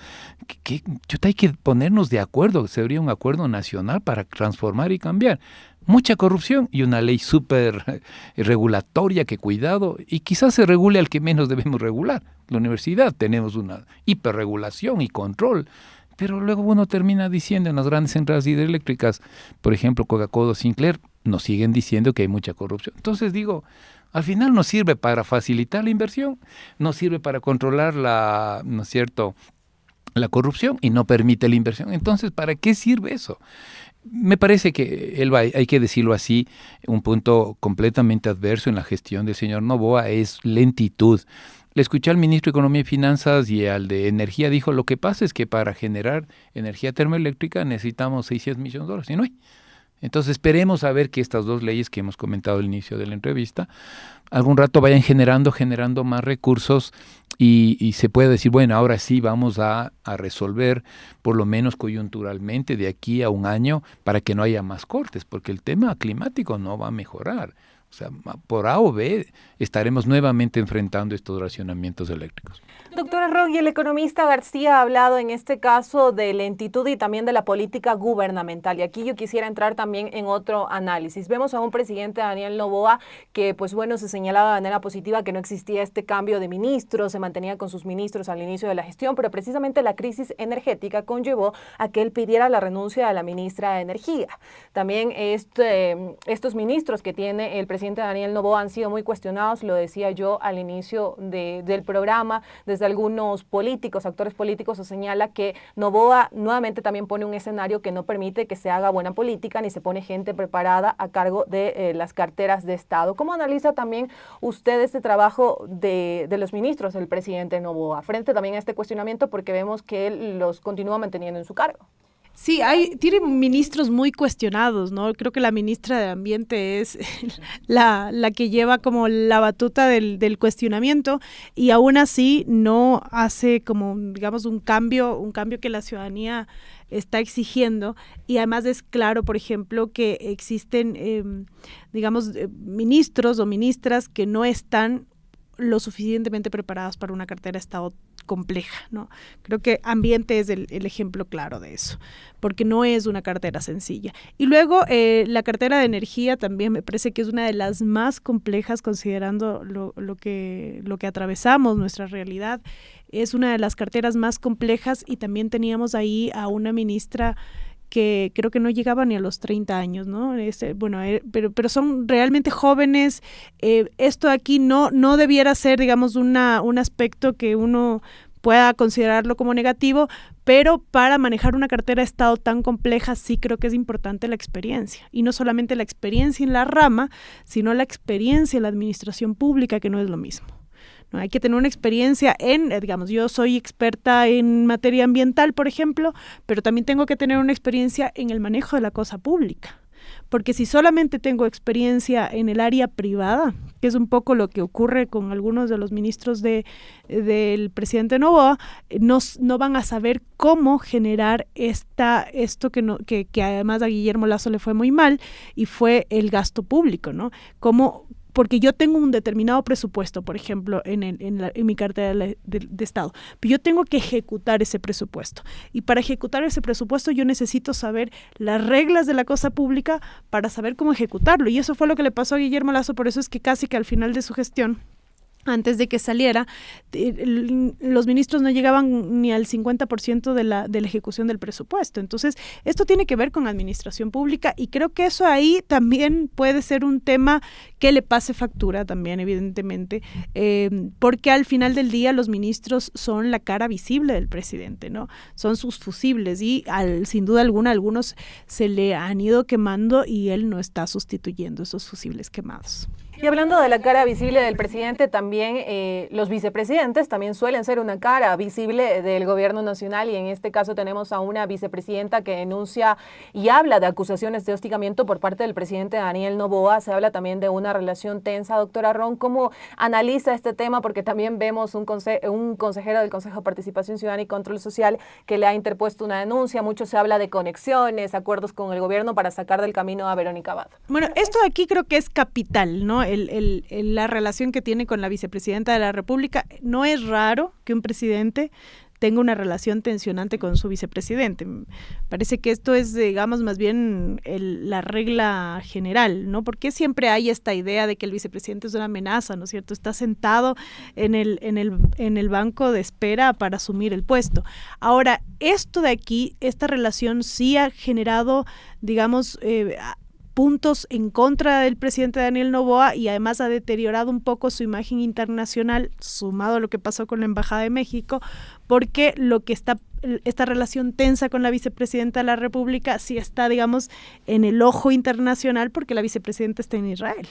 que hay que ponernos de acuerdo. Sería un acuerdo nacional para transformar y cambiar. Mucha corrupción y una ley súper regulatoria que cuidado. Y quizás se regule al que menos debemos regular. La universidad tenemos una hiperregulación y control. Pero luego uno termina diciendo en las grandes centrales hidroeléctricas, por ejemplo, Coca-Cola, Sinclair, nos siguen diciendo que hay mucha corrupción. Entonces digo, al final nos sirve para facilitar la inversión, nos sirve para controlar ¿no es cierto?, la corrupción y no permite la inversión. Entonces, ¿para qué sirve eso? Me parece que, hay que decirlo así, un punto completamente adverso en la gestión del señor Noboa es lentitud. Le escuché al ministro de Economía y Finanzas y al de Energía, dijo, lo que pasa es que para generar energía termoeléctrica necesitamos $600 millones, y no hay. Entonces esperemos a ver que estas dos leyes que hemos comentado al inicio de la entrevista, algún rato vayan generando más recursos y se puede decir, bueno, ahora sí vamos a resolver, por lo menos coyunturalmente, de aquí a un año, para que no haya más cortes, porque el tema climático no va a mejorar. O sea, por A o B estaremos nuevamente enfrentando estos racionamientos eléctricos. Doctora Ron, y el economista García ha hablado en este caso de lentitud y también de la política gubernamental. Y aquí yo quisiera entrar también en otro análisis. Vemos a un presidente, Daniel Noboa, que pues bueno, se señalaba de manera positiva que no existía este cambio de ministros, se mantenía con sus ministros al inicio de la gestión, pero precisamente la crisis energética conllevó a que él pidiera la renuncia de la ministra de Energía. También estos ministros que tiene el presidente Daniel Noboa han sido muy cuestionados, lo decía yo al inicio del programa, desde algunos políticos, actores políticos, se señala que Noboa nuevamente también pone un escenario que no permite que se haga buena política ni se pone gente preparada a cargo de las carteras de Estado. ¿Cómo analiza también usted este trabajo de los ministros del presidente Noboa frente también a este cuestionamiento, porque vemos que él los continúa manteniendo en su cargo? Sí, tiene ministros muy cuestionados, ¿no? Creo que la ministra de Ambiente es la que lleva como la batuta del cuestionamiento y aún así no hace como, digamos, un cambio que la ciudadanía está exigiendo, y además es claro, por ejemplo, que existen, ministros o ministras que no están lo suficientemente preparados para una cartera de Estado compleja, ¿no? Creo que Ambiente es el ejemplo claro de eso, porque no es una cartera sencilla. Y luego la cartera de Energía también me parece que es una de las más complejas considerando lo que atravesamos, nuestra realidad. Es una de las carteras más complejas y también teníamos ahí a una ministra que creo que no llegaban ni a los 30 años, ¿no? Pero son realmente jóvenes. Esto aquí no debiera ser, digamos, un aspecto que uno pueda considerarlo como negativo, pero para manejar una cartera de Estado tan compleja sí creo que es importante la experiencia, y no solamente la experiencia en la rama, sino la experiencia en la administración pública, que no es lo mismo. ¿No? Hay que tener una experiencia digamos, yo soy experta en materia ambiental, por ejemplo, pero también tengo que tener una experiencia en el manejo de la cosa pública. Porque si solamente tengo experiencia en el área privada, que es un poco lo que ocurre con algunos de los ministros del presidente Noboa, no van a saber cómo generar esto que además a Guillermo Lasso le fue muy mal, y fue el gasto público, ¿no? Porque yo tengo un determinado presupuesto, por ejemplo, en mi cartera de Estado, pero yo tengo que ejecutar ese presupuesto. Y para ejecutar ese presupuesto yo necesito saber las reglas de la cosa pública para saber cómo ejecutarlo. Y eso fue lo que le pasó a Guillermo Lasso, por eso es que casi que al final de su gestión, antes de que saliera, los ministros no llegaban ni al 50% de la ejecución del presupuesto. Entonces, esto tiene que ver con administración pública, y creo que eso ahí también puede ser un tema que le pase factura también, evidentemente, porque al final del día los ministros son la cara visible del presidente, ¿no? Son sus fusibles, y sin duda alguna algunos se le han ido quemando y él no está sustituyendo esos fusibles quemados. Y hablando de la cara visible del presidente, también los vicepresidentes también suelen ser una cara visible del gobierno nacional, y en este caso tenemos a una vicepresidenta que denuncia y habla de acusaciones de hostigamiento por parte del presidente Daniel Noboa. Se habla también de una relación tensa. Doctora Ron, ¿cómo analiza este tema? Porque también vemos un consejero del Consejo de Participación Ciudadana y Control Social que le ha interpuesto una denuncia. Mucho se habla de conexiones, acuerdos con el gobierno para sacar del camino a Verónica Abad. Bueno, esto de aquí creo que es capital, ¿no? La relación que tiene con la vicepresidenta de la República. No es raro que un presidente tenga una relación tensionante con su vicepresidente. Parece que esto es, digamos, más bien la regla general, ¿no? Porque siempre hay esta idea de que el vicepresidente es una amenaza, ¿no es cierto? Está sentado en el banco de espera para asumir el puesto. Ahora, esto de aquí, esta relación sí ha generado, digamos, puntos en contra del presidente Daniel Noboa, y además ha deteriorado un poco su imagen internacional, sumado a lo que pasó con la Embajada de México, porque esta relación tensa con la vicepresidenta de la República sí está, digamos, en el ojo internacional, porque la vicepresidenta está en Israel.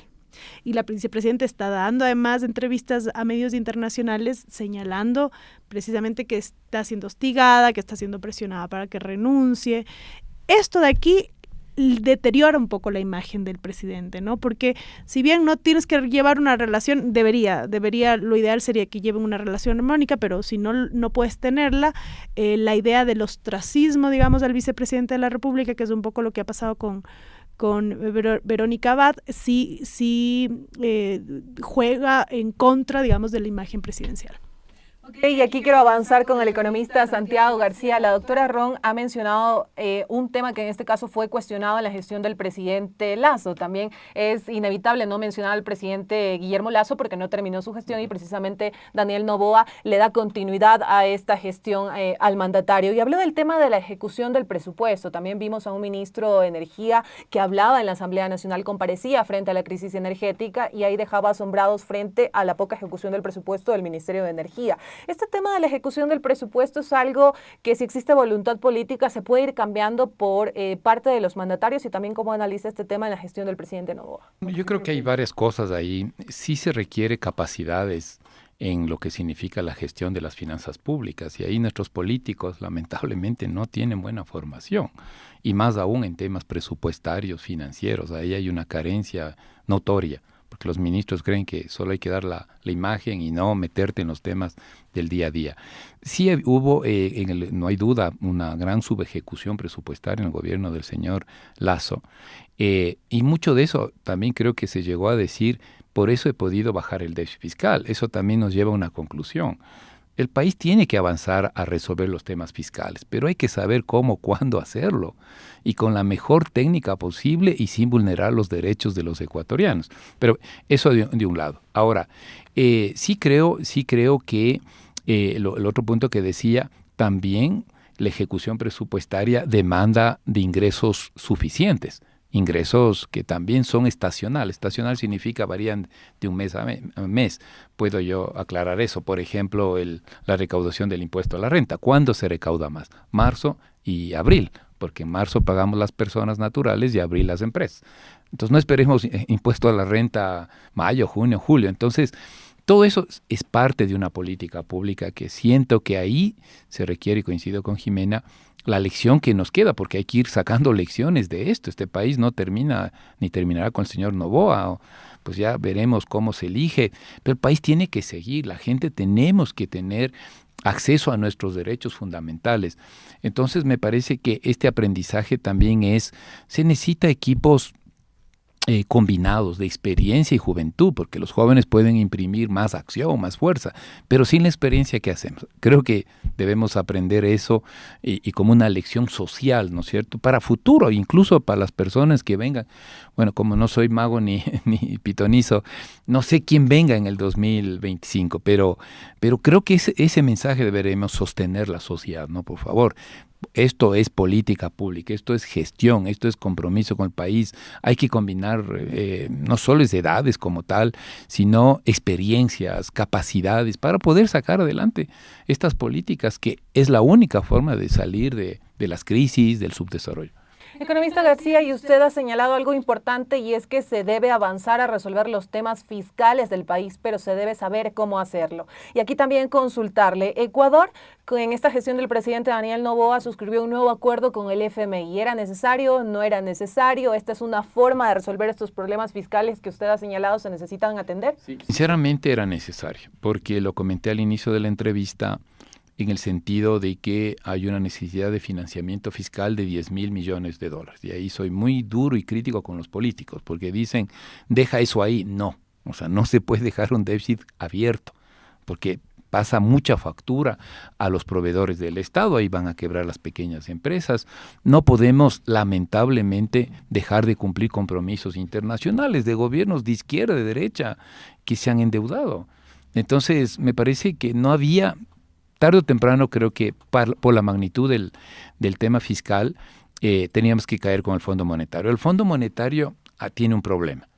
Y la vicepresidenta está dando además entrevistas a medios internacionales señalando precisamente que está siendo hostigada, que está siendo presionada para que renuncie. Esto de aquí deteriora un poco la imagen del presidente, ¿no? Porque si bien no tienes que llevar una relación, debería, lo ideal sería que lleven una relación armónica, pero si no puedes tenerla, la idea del ostracismo, digamos, del vicepresidente de la República, que es un poco lo que ha pasado con Verónica Abad, sí juega en contra, digamos, de la imagen presidencial. Y aquí quiero avanzar con el economista Santiago García. La doctora Ron ha mencionado un tema que en este caso fue cuestionado en la gestión del presidente Lasso. También es inevitable no mencionar al presidente Guillermo Lasso porque no terminó su gestión, y precisamente Daniel Noboa le da continuidad a esta gestión al mandatario. Y habló del tema de la ejecución del presupuesto. También vimos a un ministro de Energía que hablaba en la Asamblea Nacional, comparecía frente a la crisis energética, y ahí dejaba asombrados frente a la poca ejecución del presupuesto del Ministerio de Energía. Este tema de la ejecución del presupuesto es algo que, si existe voluntad política, se puede ir cambiando por parte de los mandatarios, y también cómo analiza este tema en la gestión del presidente Noboa. Yo creo que hay varias cosas ahí. Sí se requiere capacidades en lo que significa la gestión de las finanzas públicas, y ahí nuestros políticos lamentablemente no tienen buena formación, y más aún en temas presupuestarios, financieros. Ahí hay una carencia notoria, porque los ministros creen que solo hay que dar la imagen y no meterte en los temas del día a día. Sí hubo, no hay duda, una gran subejecución presupuestaria en el gobierno del señor Lasso, y mucho de eso también creo que se llegó a decir: por eso he podido bajar el déficit fiscal. Eso también nos lleva a una conclusión. El país tiene que avanzar a resolver los temas fiscales, pero hay que saber cómo, cuándo hacerlo, y con la mejor técnica posible y sin vulnerar los derechos de los ecuatorianos. Pero eso de un lado. Ahora, sí creo que el otro punto que decía, también la ejecución presupuestaria demanda de ingresos suficientes. Ingresos que también son estacionales. Estacional significa varían de un mes a mes. Puedo yo aclarar eso. Por ejemplo, la recaudación del impuesto a la renta. ¿Cuándo se recauda más? Marzo y abril, porque en marzo pagamos las personas naturales y abril las empresas. Entonces no esperemos impuesto a la renta mayo, junio, julio. Entonces todo eso es parte de una política pública que siento que ahí se requiere, y coincido con Jimena, la lección que nos queda, porque hay que ir sacando lecciones de esto. Este país no termina ni terminará con el señor Noboa, pues ya veremos cómo se elige, pero el país tiene que seguir, la gente tenemos que tener acceso a nuestros derechos fundamentales. Entonces me parece que este aprendizaje también se necesita equipos combinados de experiencia y juventud, porque los jóvenes pueden imprimir más acción, más fuerza, pero sin la experiencia, ¿qué hacemos? Creo que debemos aprender eso y como una lección social, ¿no es cierto? Para futuro, incluso para las personas que vengan. Bueno, como no soy mago ni pitonizo, no sé quién venga en el 2025, pero creo que ese mensaje deberemos sostener la sociedad, ¿no? Por favor. Esto es política pública, esto es gestión, esto es compromiso con el país. Hay que combinar no solo edades como tal, sino experiencias, capacidades para poder sacar adelante estas políticas, que es la única forma de salir de las crisis, del subdesarrollo. Economista García, y usted ha señalado algo importante, y es que se debe avanzar a resolver los temas fiscales del país, pero se debe saber cómo hacerlo. Y aquí también consultarle, Ecuador, en esta gestión del presidente Daniel Noboa, suscribió un nuevo acuerdo con el FMI. ¿Era necesario? ¿No era necesario? ¿Esta es una forma de resolver estos problemas fiscales que usted ha señalado se necesitan atender? Sí, sinceramente era necesario, porque lo comenté al inicio de la entrevista, en el sentido de que hay una necesidad de financiamiento fiscal de 10,000 millones de dólares. Y ahí soy muy duro y crítico con los políticos, porque dicen, deja eso ahí. No, o sea, no se puede dejar un déficit abierto, porque pasa mucha factura a los proveedores del Estado, ahí van a quebrar las pequeñas empresas. No podemos, lamentablemente, dejar de cumplir compromisos internacionales de gobiernos de izquierda, de derecha, que se han endeudado. Entonces, me parece que no había... Tarde o temprano, creo que por la magnitud del tema fiscal, teníamos que caer con el Fondo Monetario. El Fondo Monetario tiene un problema.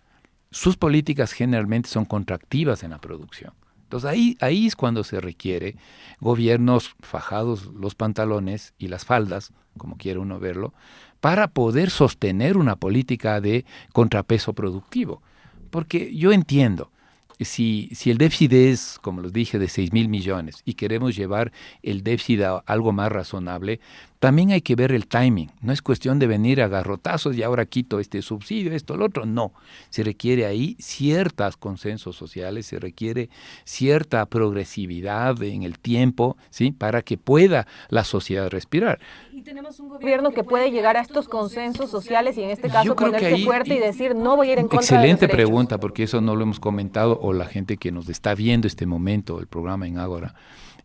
Sus políticas generalmente son contractivas en la producción. Entonces ahí es cuando se requiere gobiernos fajados los pantalones y las faldas, como quiera uno verlo, para poder sostener una política de contrapeso productivo. Porque yo entiendo, si el déficit es, como les dije, de 6,000 millones y queremos llevar el déficit a algo más razonable, también hay que ver el timing. No es cuestión de venir a garrotazos y ahora quito este subsidio, esto, lo otro. No, se requiere ahí ciertos consensos sociales, se requiere cierta progresividad en el tiempo, ¿sí? Para que pueda la sociedad respirar. Y tenemos un gobierno que puede llegar a estos consensos sociales y en este caso ponerse fuerte y decir no voy a ir en contra de los derechos. Excelente pregunta, porque eso no lo hemos comentado, o la gente que nos está viendo este momento, el programa en Ágora,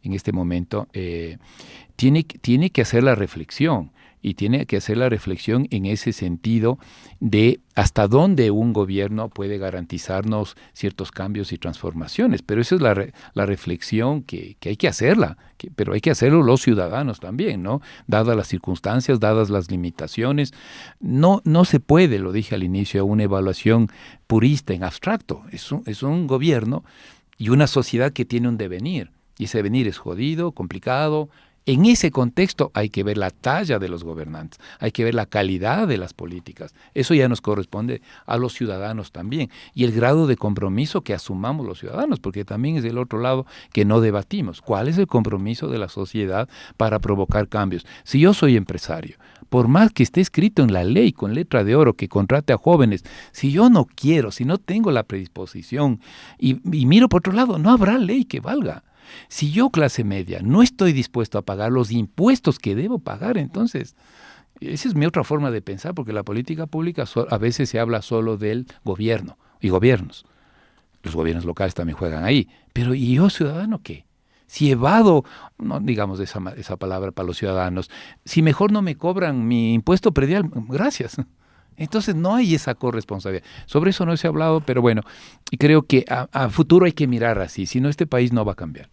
en este momento, tiene que hacer la reflexión, y tiene que hacer la reflexión en ese sentido de hasta dónde un gobierno puede garantizarnos ciertos cambios y transformaciones. Pero esa es la reflexión que hay que hacerla, pero hay que hacerlo los ciudadanos también, ¿no? Dadas las circunstancias, dadas las limitaciones. No se puede, lo dije al inicio, una evaluación purista en abstracto. Es un gobierno y una sociedad que tiene un devenir, y ese devenir es jodido, complicado. En ese contexto hay que ver la talla de los gobernantes, hay que ver la calidad de las políticas. Eso ya nos corresponde a los ciudadanos también, y el grado de compromiso que asumamos los ciudadanos, porque también es del otro lado que no debatimos. ¿Cuál es el compromiso de la sociedad para provocar cambios? Si yo soy empresario, por más que esté escrito en la ley con letra de oro que contrate a jóvenes, si yo no quiero, si no tengo la predisposición y miro por otro lado, no habrá ley que valga. Si yo, clase media, no estoy dispuesto a pagar los impuestos que debo pagar, entonces, esa es mi otra forma de pensar, porque la política pública a veces se habla solo del gobierno y gobiernos. Los gobiernos locales también juegan ahí. Pero ¿y yo, ciudadano, qué? Si evado, no digamos esa palabra para los ciudadanos, si mejor no me cobran mi impuesto predial, gracias. Entonces no hay esa corresponsabilidad. Sobre eso no se ha hablado, pero bueno, creo que a futuro hay que mirar así, si no este país no va a cambiar.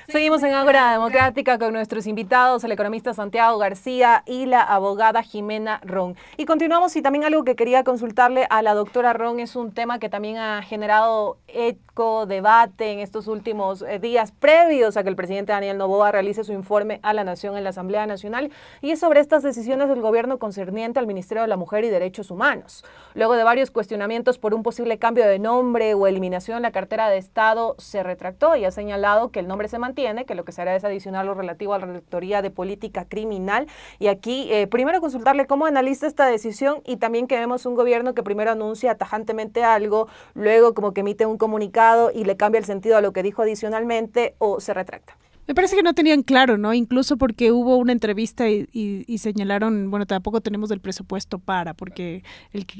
Seguimos en Ágora Democrática con nuestros invitados, el economista Santiago García y la abogada Jimena Ron. Y continuamos, y también algo que quería consultarle a la doctora Ron es un tema que también ha generado eco, debate en estos últimos días previos a que el presidente Daniel Noboa realice su informe a la Nación en la Asamblea Nacional, y es sobre estas decisiones del gobierno concerniente al Ministerio de la Mujer y Derechos Humanos. Luego de varios cuestionamientos por un posible cambio de nombre o eliminación de la cartera de Estado, se retractó y ha señalado que el nombre se mantiene, que lo que se hará es adicionar lo relativo a la Rectoría de Política Criminal. Y aquí, primero consultarle cómo analiza esta decisión, y también que vemos un gobierno que primero anuncia tajantemente algo, luego como que emite un comunicado y le cambia el sentido a lo que dijo adicionalmente, o se retracta. Me parece que no tenían claro, ¿no? Incluso porque hubo una entrevista y señalaron, bueno, tampoco tenemos el presupuesto porque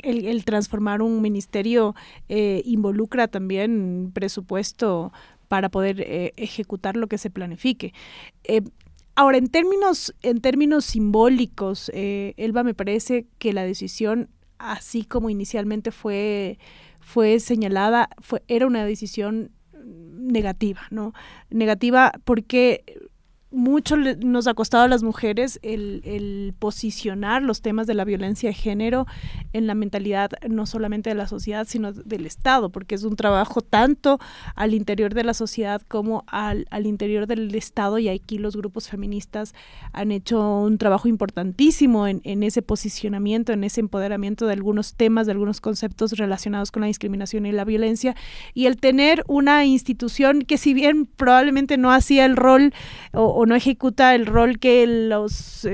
el transformar un ministerio involucra también presupuesto para poder ejecutar lo que se planifique. Ahora, en términos simbólicos, Elba, me parece que la decisión, así como inicialmente fue señalada, era una decisión negativa, ¿no? Negativa porque mucho nos ha costado a las mujeres el posicionar los temas de la violencia de género en la mentalidad no solamente de la sociedad, sino del Estado, porque es un trabajo tanto al interior de la sociedad como al interior del Estado, y aquí los grupos feministas han hecho un trabajo importantísimo en ese posicionamiento, en ese empoderamiento de algunos temas, de algunos conceptos relacionados con la discriminación y la violencia, y el tener una institución que, si bien probablemente no hacía el rol o no ejecuta el rol que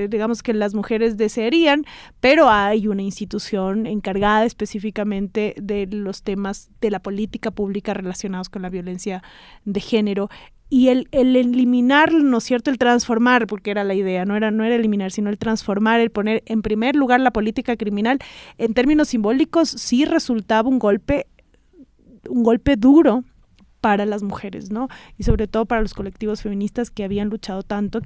digamos que las mujeres desearían, pero hay una institución encargada específicamente de los temas de la política pública relacionados con la violencia de género. Y el eliminar, ¿no es cierto?, el transformar, porque era la idea, no era eliminar, sino el transformar, el poner en primer lugar la política criminal, en términos simbólicos sí resultaba un golpe duro para las mujeres, ¿no? Y sobre todo para los colectivos feministas que han luchado tanto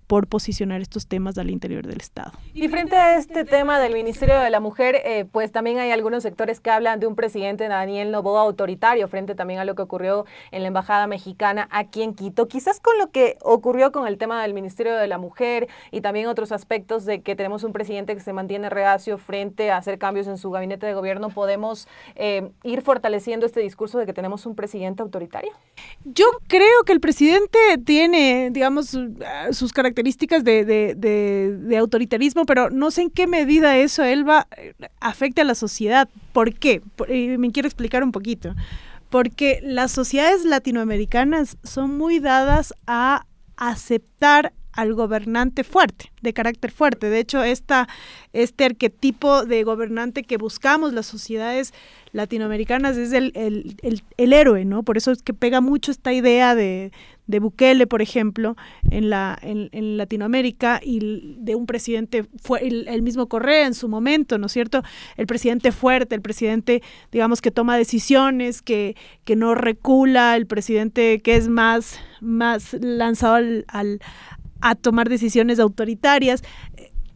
por posicionar estos temas al interior del Estado. Y frente a este tema del Ministerio de la Mujer, pues también hay algunos sectores que hablan de un presidente Daniel Noboa autoritario, frente también a lo que ocurrió en la Embajada Mexicana aquí en Quito. Quizás con lo que ocurrió con el tema del Ministerio de la Mujer y también otros aspectos de que tenemos un presidente que se mantiene reacio frente a hacer cambios en su gabinete de gobierno, ¿podemos ir fortaleciendo este discurso de que tenemos un presidente autoritario? Yo creo que el presidente tiene, digamos, sus características de autoritarismo, pero no sé en qué medida eso, Elba, afecta a la sociedad. ¿Por qué? Me quiero explicar un poquito. Porque las sociedades latinoamericanas son muy dadas a aceptar al gobernante fuerte, de carácter fuerte. De hecho, este arquetipo de gobernante que buscamos las sociedades latinoamericanas es el héroe, ¿no? Por eso es que pega mucho esta idea de Bukele, por ejemplo, en Latinoamérica, y de un presidente, el mismo Correa en su momento, ¿no es cierto? El presidente fuerte, el presidente, digamos, que toma decisiones, que no recula, el presidente que es más lanzado a tomar decisiones autoritarias.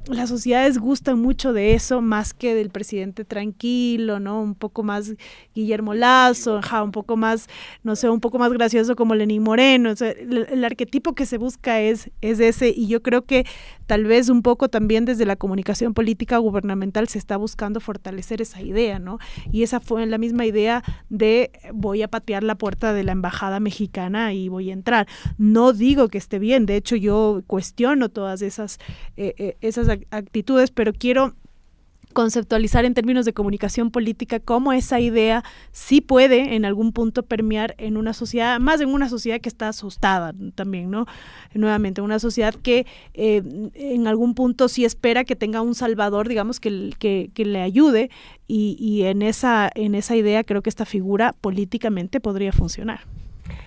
Las sociedades gustan mucho de eso, más que del presidente tranquilo, ¿no? Un poco más Guillermo Lasso, un poco más, no sé, un poco más gracioso como Lenín Moreno. O sea, el arquetipo que se busca es ese, y yo creo que tal vez un poco también desde la comunicación política gubernamental se está buscando fortalecer esa idea, ¿no? Y esa fue la misma idea de voy a patear la puerta de la Embajada Mexicana y voy a entrar. No digo que esté bien, de hecho yo cuestiono todas esas actitudes, pero quiero conceptualizar en términos de comunicación política cómo esa idea sí puede en algún punto permear en una sociedad, más en una sociedad que está asustada también, ¿no? Nuevamente, una sociedad que en algún punto sí espera que tenga un salvador, digamos, que le ayude, y en esa idea creo que esta figura políticamente podría funcionar.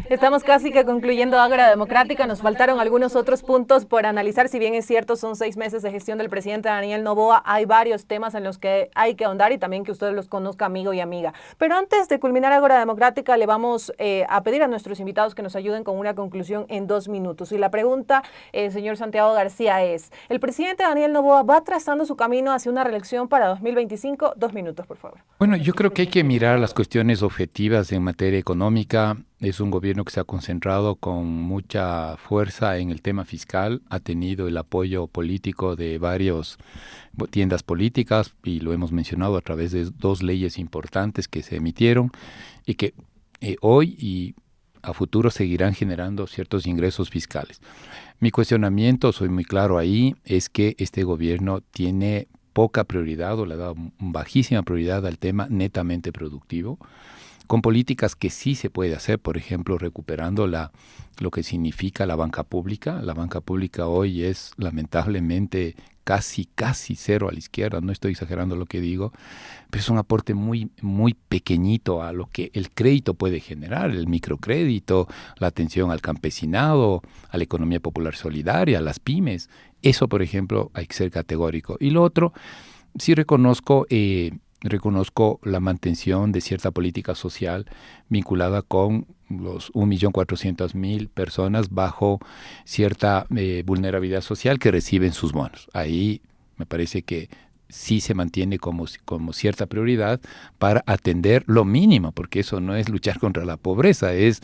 Estamos casi que concluyendo Ágora Democrática. Nos faltaron algunos otros puntos por analizar. Si bien es cierto, son 6 meses de gestión del presidente Daniel Noboa, hay varios temas en los que hay que ahondar y también que usted los conozca, amigo y amiga. Pero antes de culminar Ágora Democrática, le vamos a pedir a nuestros invitados que nos ayuden con una conclusión en 2 minutos. Y la pregunta, señor Santiago García, es: ¿el presidente Daniel Noboa va trazando su camino hacia una reelección para 2025? 2 minutos, por favor. Bueno, yo creo que hay que mirar las cuestiones objetivas en materia económica. es un gobierno que se ha concentrado con mucha fuerza en el tema fiscal, ha tenido el apoyo político de varias tiendas políticas y lo hemos mencionado a través de 2 leyes importantes que se emitieron y que hoy y a futuro seguirán generando ciertos ingresos fiscales. Mi cuestionamiento, soy muy claro ahí, es que este gobierno tiene poca prioridad o le ha dado bajísima prioridad al tema netamente productivo, con políticas que sí se puede hacer, por ejemplo, recuperando lo que significa la banca pública. La banca pública hoy es lamentablemente casi cero a la izquierda, no estoy exagerando lo que digo, pero es un aporte muy, muy pequeñito a lo que el crédito puede generar, el microcrédito, la atención al campesinado, a la economía popular solidaria, a las pymes. Eso, por ejemplo, hay que ser categórico. Y lo otro, sí reconozco la mantención de cierta política social vinculada con los 1.400.000 personas bajo cierta vulnerabilidad social que reciben sus bonos. Ahí me parece que sí se mantiene como cierta prioridad para atender lo mínimo, porque eso no es luchar contra la pobreza, es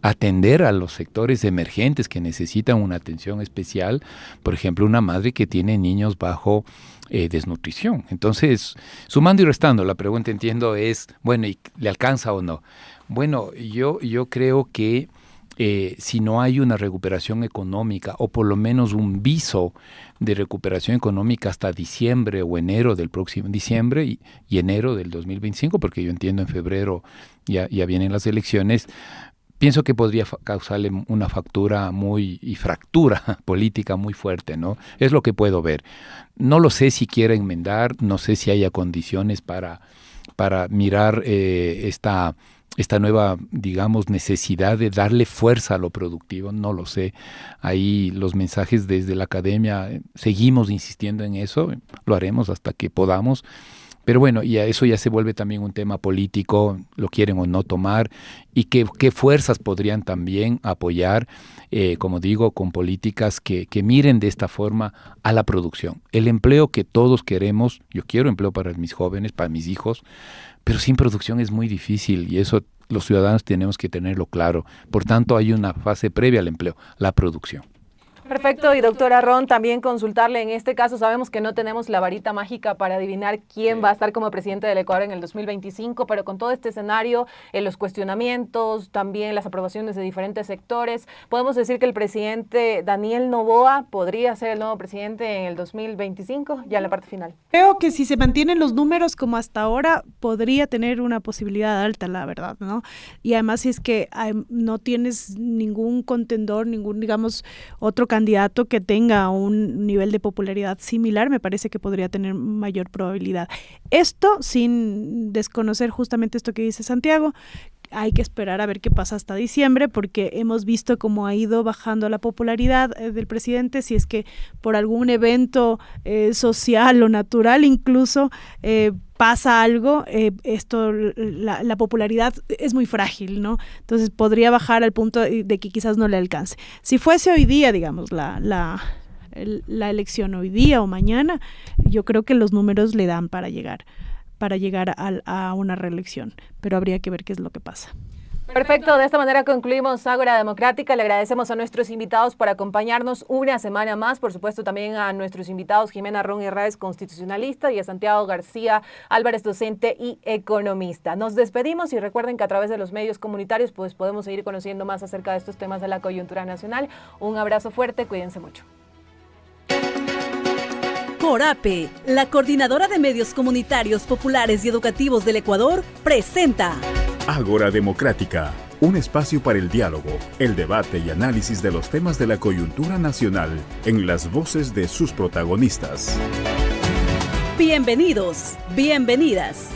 atender a los sectores emergentes que necesitan una atención especial, por ejemplo, una madre que tiene niños bajo desnutrición. Entonces, sumando y restando, la pregunta entiendo es, bueno, ¿y le alcanza o no? Bueno, yo creo que si no hay una recuperación económica o por lo menos un viso de recuperación económica hasta diciembre o enero del próximo diciembre y enero del 2025, porque yo entiendo en febrero ya vienen las elecciones, pienso que podría causarle una fractura política muy fuerte, ¿no? Es lo que puedo ver. No lo sé si quiera enmendar, no sé si haya condiciones para mirar esta nueva, digamos, necesidad de darle fuerza a lo productivo, no lo sé. Ahí los mensajes desde la academia, seguimos insistiendo en eso, lo haremos hasta que podamos. Pero bueno, y a eso ya se vuelve también un tema político, lo quieren o no tomar, y qué fuerzas podrían también apoyar, como digo, con políticas que miren de esta forma a la producción. El empleo que todos queremos, yo quiero empleo para mis jóvenes, para mis hijos, pero sin producción es muy difícil y eso los ciudadanos tenemos que tenerlo claro. Por tanto, hay una fase previa al empleo, la producción. Perfecto, y doctora Ron, también consultarle en este caso, sabemos que no tenemos la varita mágica para adivinar quién va a estar como presidente del Ecuador en el 2025, pero con todo este escenario, los cuestionamientos, también las aprobaciones de diferentes sectores, ¿podemos decir que el presidente Daniel Noboa podría ser el nuevo presidente en el 2025, ya en la parte final? Creo que si se mantienen los números como hasta ahora, podría tener una posibilidad alta, la verdad, ¿no? Y además si es que no tienes ningún contendor, ningún, digamos, otro candidato que tenga un nivel de popularidad similar, me parece que podría tener mayor probabilidad. Esto sin desconocer justamente esto que dice Santiago. Hay que esperar a ver qué pasa hasta diciembre porque hemos visto cómo ha ido bajando la popularidad del presidente, si es que por algún evento social o natural incluso pasa algo, la popularidad es muy frágil, ¿no? Entonces podría bajar al punto de que quizás no le alcance. Si fuese hoy día, digamos, la elección hoy día o mañana, yo creo que los números le dan para llegar a una reelección, pero habría que ver qué es lo que pasa. Perfecto, de esta manera concluimos Ágora Democrática. Le agradecemos a nuestros invitados por acompañarnos una semana más, por supuesto también a nuestros invitados Jimena Ron Herráez, constitucionalista, y a Santiago García Álvarez, docente y economista. Nos despedimos y recuerden que a través de los medios comunitarios pues podemos seguir conociendo más acerca de estos temas de la coyuntura nacional. Un abrazo fuerte, cuídense mucho. Corape, la Coordinadora de Medios Comunitarios Populares y Educativos del Ecuador, presenta Ágora Democrática, un espacio para el diálogo, el debate y análisis de los temas de la coyuntura nacional en las voces de sus protagonistas. Bienvenidos, bienvenidas.